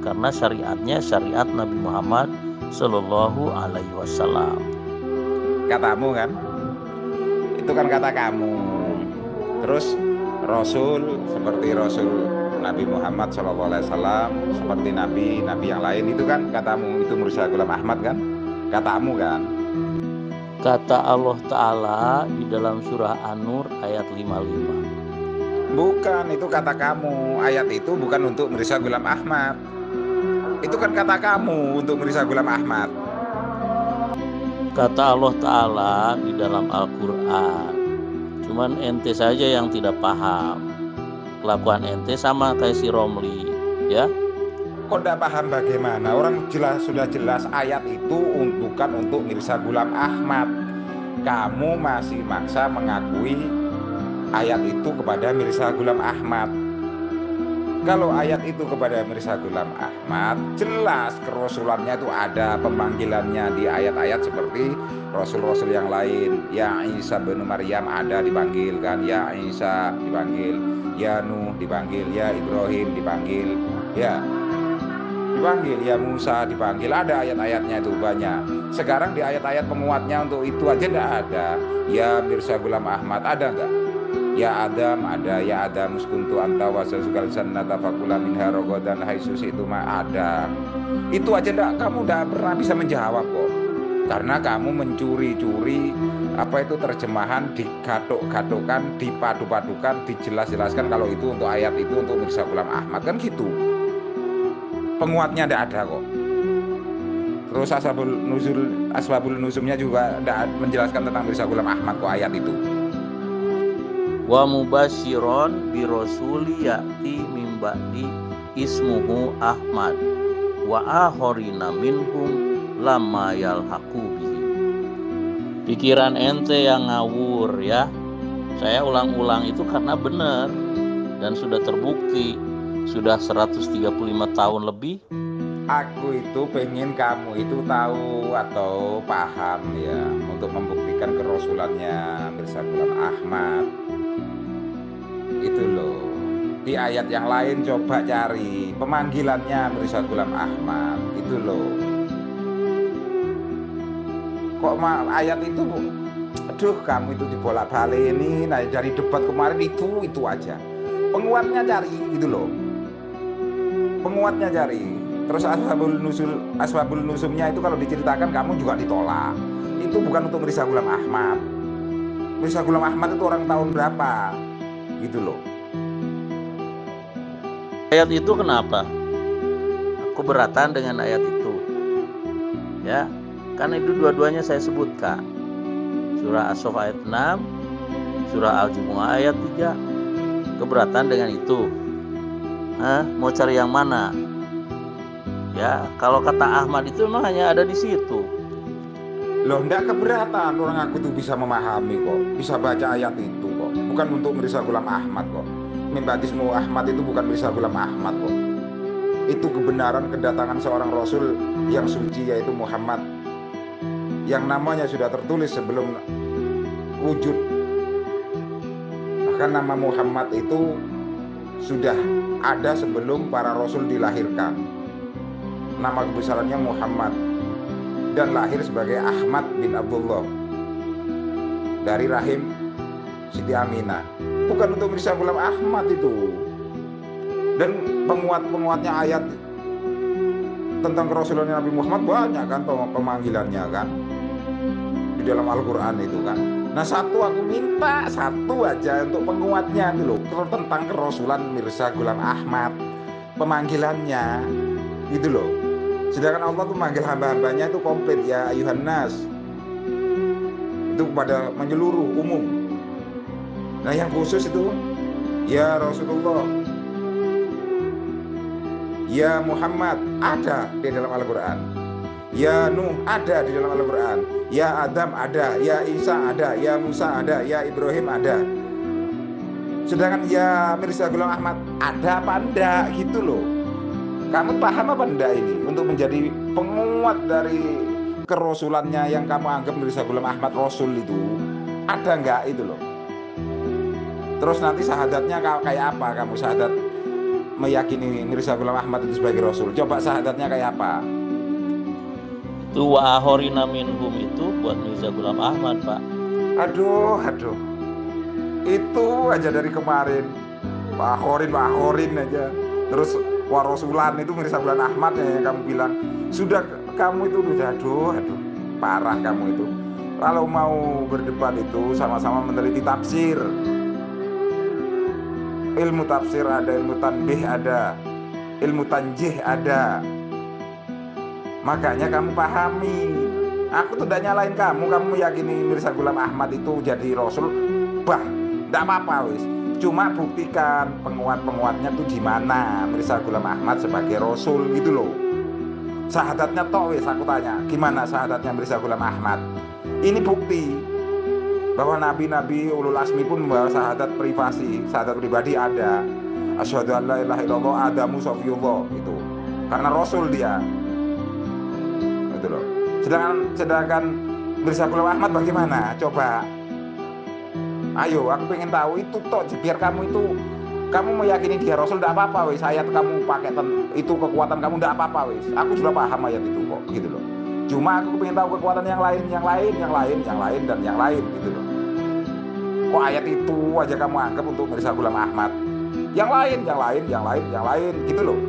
karena syariatnya syariat Nabi Muhammad Sallallahu Alaihi Wasallam. Katamu kan, itu kan kata kamu. Terus Rasul seperti Rasul Nabi Muhammad Sallallahu Alaihi Wasallam, seperti nabi yang lain itu kan katamu. Itu Mirza Ghulam Ahmad kan, katamu kan. Kata Allah Ta'ala di dalam surah An-Nur ayat 55. Bukan, itu kata kamu. Ayat itu bukan untuk Mirza Ghulam Ahmad. Itu kan kata kamu untuk Mirza Ghulam Ahmad. Kata Allah Ta'ala di dalam Al-Quran. Cuman ente saja yang tidak paham. Kelakuan ente sama kayak si Romli ya. Kok tidak paham bagaimana? Orang sudah jelas ayat itu bukan untuk Mirza Ghulam Ahmad. Kamu masih maksa mengakui ayat itu kepada Mirza Ghulam Ahmad. Kalau ayat itu kepada Mirza Ghulam Ahmad, jelas kerasulannya itu ada pemanggilannya di ayat-ayat seperti rasul-rasul yang lain. Ya Isa bin Maryam ada dipanggil kan, ya Isa dipanggil, ya Nuh dipanggil, ya Ibrahim dipanggil, ya Musa dipanggil. Ada ayat-ayatnya itu banyak. Sekarang di ayat-ayat penguatnya untuk itu aja tidak ada. Ya Mirza Ghulam Ahmad ada enggak? Ya Adam ada, ya Adam muskuntu anta wasazukal jannata fakula minha rogodan haitsu itu mah ada. Itu aja kamu tidak pernah bisa menjawab kok. Karena kamu mencuri-curi terjemahan, digaduk-gadukkan, dipadu-padukan, dijelas-jelaskan kalau itu untuk ayat itu untuk Mirza Ghulam Ahmad kan gitu. Penguatnya tidak ada kok. Terus asbabul nuzulnya juga tidak menjelaskan tentang Mirza Ghulam Ahmad kok ayat itu. Wa mubasyiron bi rasuli ya'ti min ba'di ismuhu Ahmad wa akhorina minhum lamma yalhaqu bihi. Pikiran ente yang ngawur ya. Saya ulang-ulang itu karena benar dan sudah terbukti. Sudah 135 tahun lebih. Aku itu pengen kamu itu tahu atau paham ya, untuk membuktikan kerasulannya Mirza Ghulam Ahmad. Itu loh. Di ayat yang lain coba cari pemanggilannya Mirza Ghulam Ahmad. Itu loh. Kok ayat itu aduh kamu itu dibolak-balik ini. Nah dari debat kemarin itu aja. Penguatnya cari gitu loh. Penguatnya cari. Terus asbabul nuzulnya itu kalau diceritakan kamu juga ditolak. Itu bukan untuk Mirza Ghulam Ahmad. Mirza Ghulam Ahmad itu orang tahun berapa? Gitu loh. Ayat itu kenapa? Aku beratan dengan ayat itu. Ya, karena itu dua-duanya saya sebutkan. Surah As-Saff ayat 6, Surah Al-Jumu'ah ayat 3. Keberatan dengan itu. Mau cari yang mana? Ya, kalau kata Ahmad itu memang hanya ada di situ. Loh, enggak keberatan, orang aku tuh bisa memahami kok, bisa baca ayat itu kok. Bukan untuk Mirza Ghulam Ahmad kok. Membaptismu Ahmad itu bukan Mirza Ghulam Ahmad kok. Itu kebenaran kedatangan seorang Rasul yang suci, yaitu Muhammad, yang namanya sudah tertulis sebelum wujud. Bahkan nama Muhammad itu sudah ada sebelum para Rasul dilahirkan. Nama kebesarannya Muhammad dan lahir sebagai Ahmad bin Abdullah dari rahim Siti Aminah. Bukan untuk Mirza Ghulam Ahmad itu. Dan penguatnya ayat tentang kerasulan Nabi Muhammad banyak kan pemanggilannya kan di dalam Al-Quran itu kan. Nah satu aku minta satu aja untuk penguatnya itu loh, tentang kerasulan Mirza Ghulam Ahmad, pemanggilannya gitu loh. Sedangkan Allah tuh manggil hamba-hambanya itu komplit, ya ayuhan nas, itu pada menyeluruh umum. Nah yang khusus itu ya Rasulullah, ya Muhammad ada di dalam Al-Quran, ya Nuh ada di dalam Al-Quran, ya Adam ada, ya Isa ada, ya Musa ada, ya Ibrahim ada. Sedangkan ya Mirza Ghulam Ahmad ada apa enggak gitu loh. Kamu paham apa enggak ini untuk menjadi penguat dari kerasulannya yang kamu anggap Mirza Ghulam Ahmad Rasul itu ada enggak itu loh. Terus nanti syahadatnya kayak apa kamu syahadat meyakini Mirza Ghulam Ahmad itu sebagai Rasul? Coba syahadatnya kayak apa? Itu wa ahorina minhum itu buat Mirza Ghulam Ahmad, Pak. Aduh. Itu aja dari kemarin. Wa ahorin aja. Terus wa rasulan itu Mirza Ghulam Ahmad yang kamu bilang. Sudah kamu itu udah aduh. Parah kamu itu. Kalau mau berdebat itu sama-sama meneliti tafsir. Ilmu tafsir ada, ilmu tanbih ada, ilmu tanjih ada. Makanya kamu pahami. Aku tuh udah nyalain kamu meyakini Mirza Ghulam Ahmad itu jadi Rasul. Nggak apa-apa wis. Cuma buktikan penguat-penguatnya tuh di mana Mirza Ghulam Ahmad sebagai Rasul gitu loh. Syahadatnya toh wis aku tanya, gimana syahadatnya Mirza Ghulam Ahmad? Ini bukti bahwa nabi-nabi ulul asmi pun membawa syahadat privasi, syahadat pribadi ada. Asyhadu an la ilaha illallah Adamu Sofiyullah itu. Karena Rasul dia. Gitu loh. Sedangkan Mirza Ghulam Ahmad bagaimana? Coba. Ayo, aku pengen tahu itu toh biar kamu meyakini dia Rasul enggak apa-apa wis. Ayat kamu pakai itu kekuatan kamu enggak apa-apa wis. Aku sudah paham ayat itu kok gitu loh. Cuma aku pengen tahu kekuatan yang lain dan yang lain gitu loh. Kok ayat itu aja kamu anggap untuk Mirza Ghulam Ahmad? Yang lain gitu loh.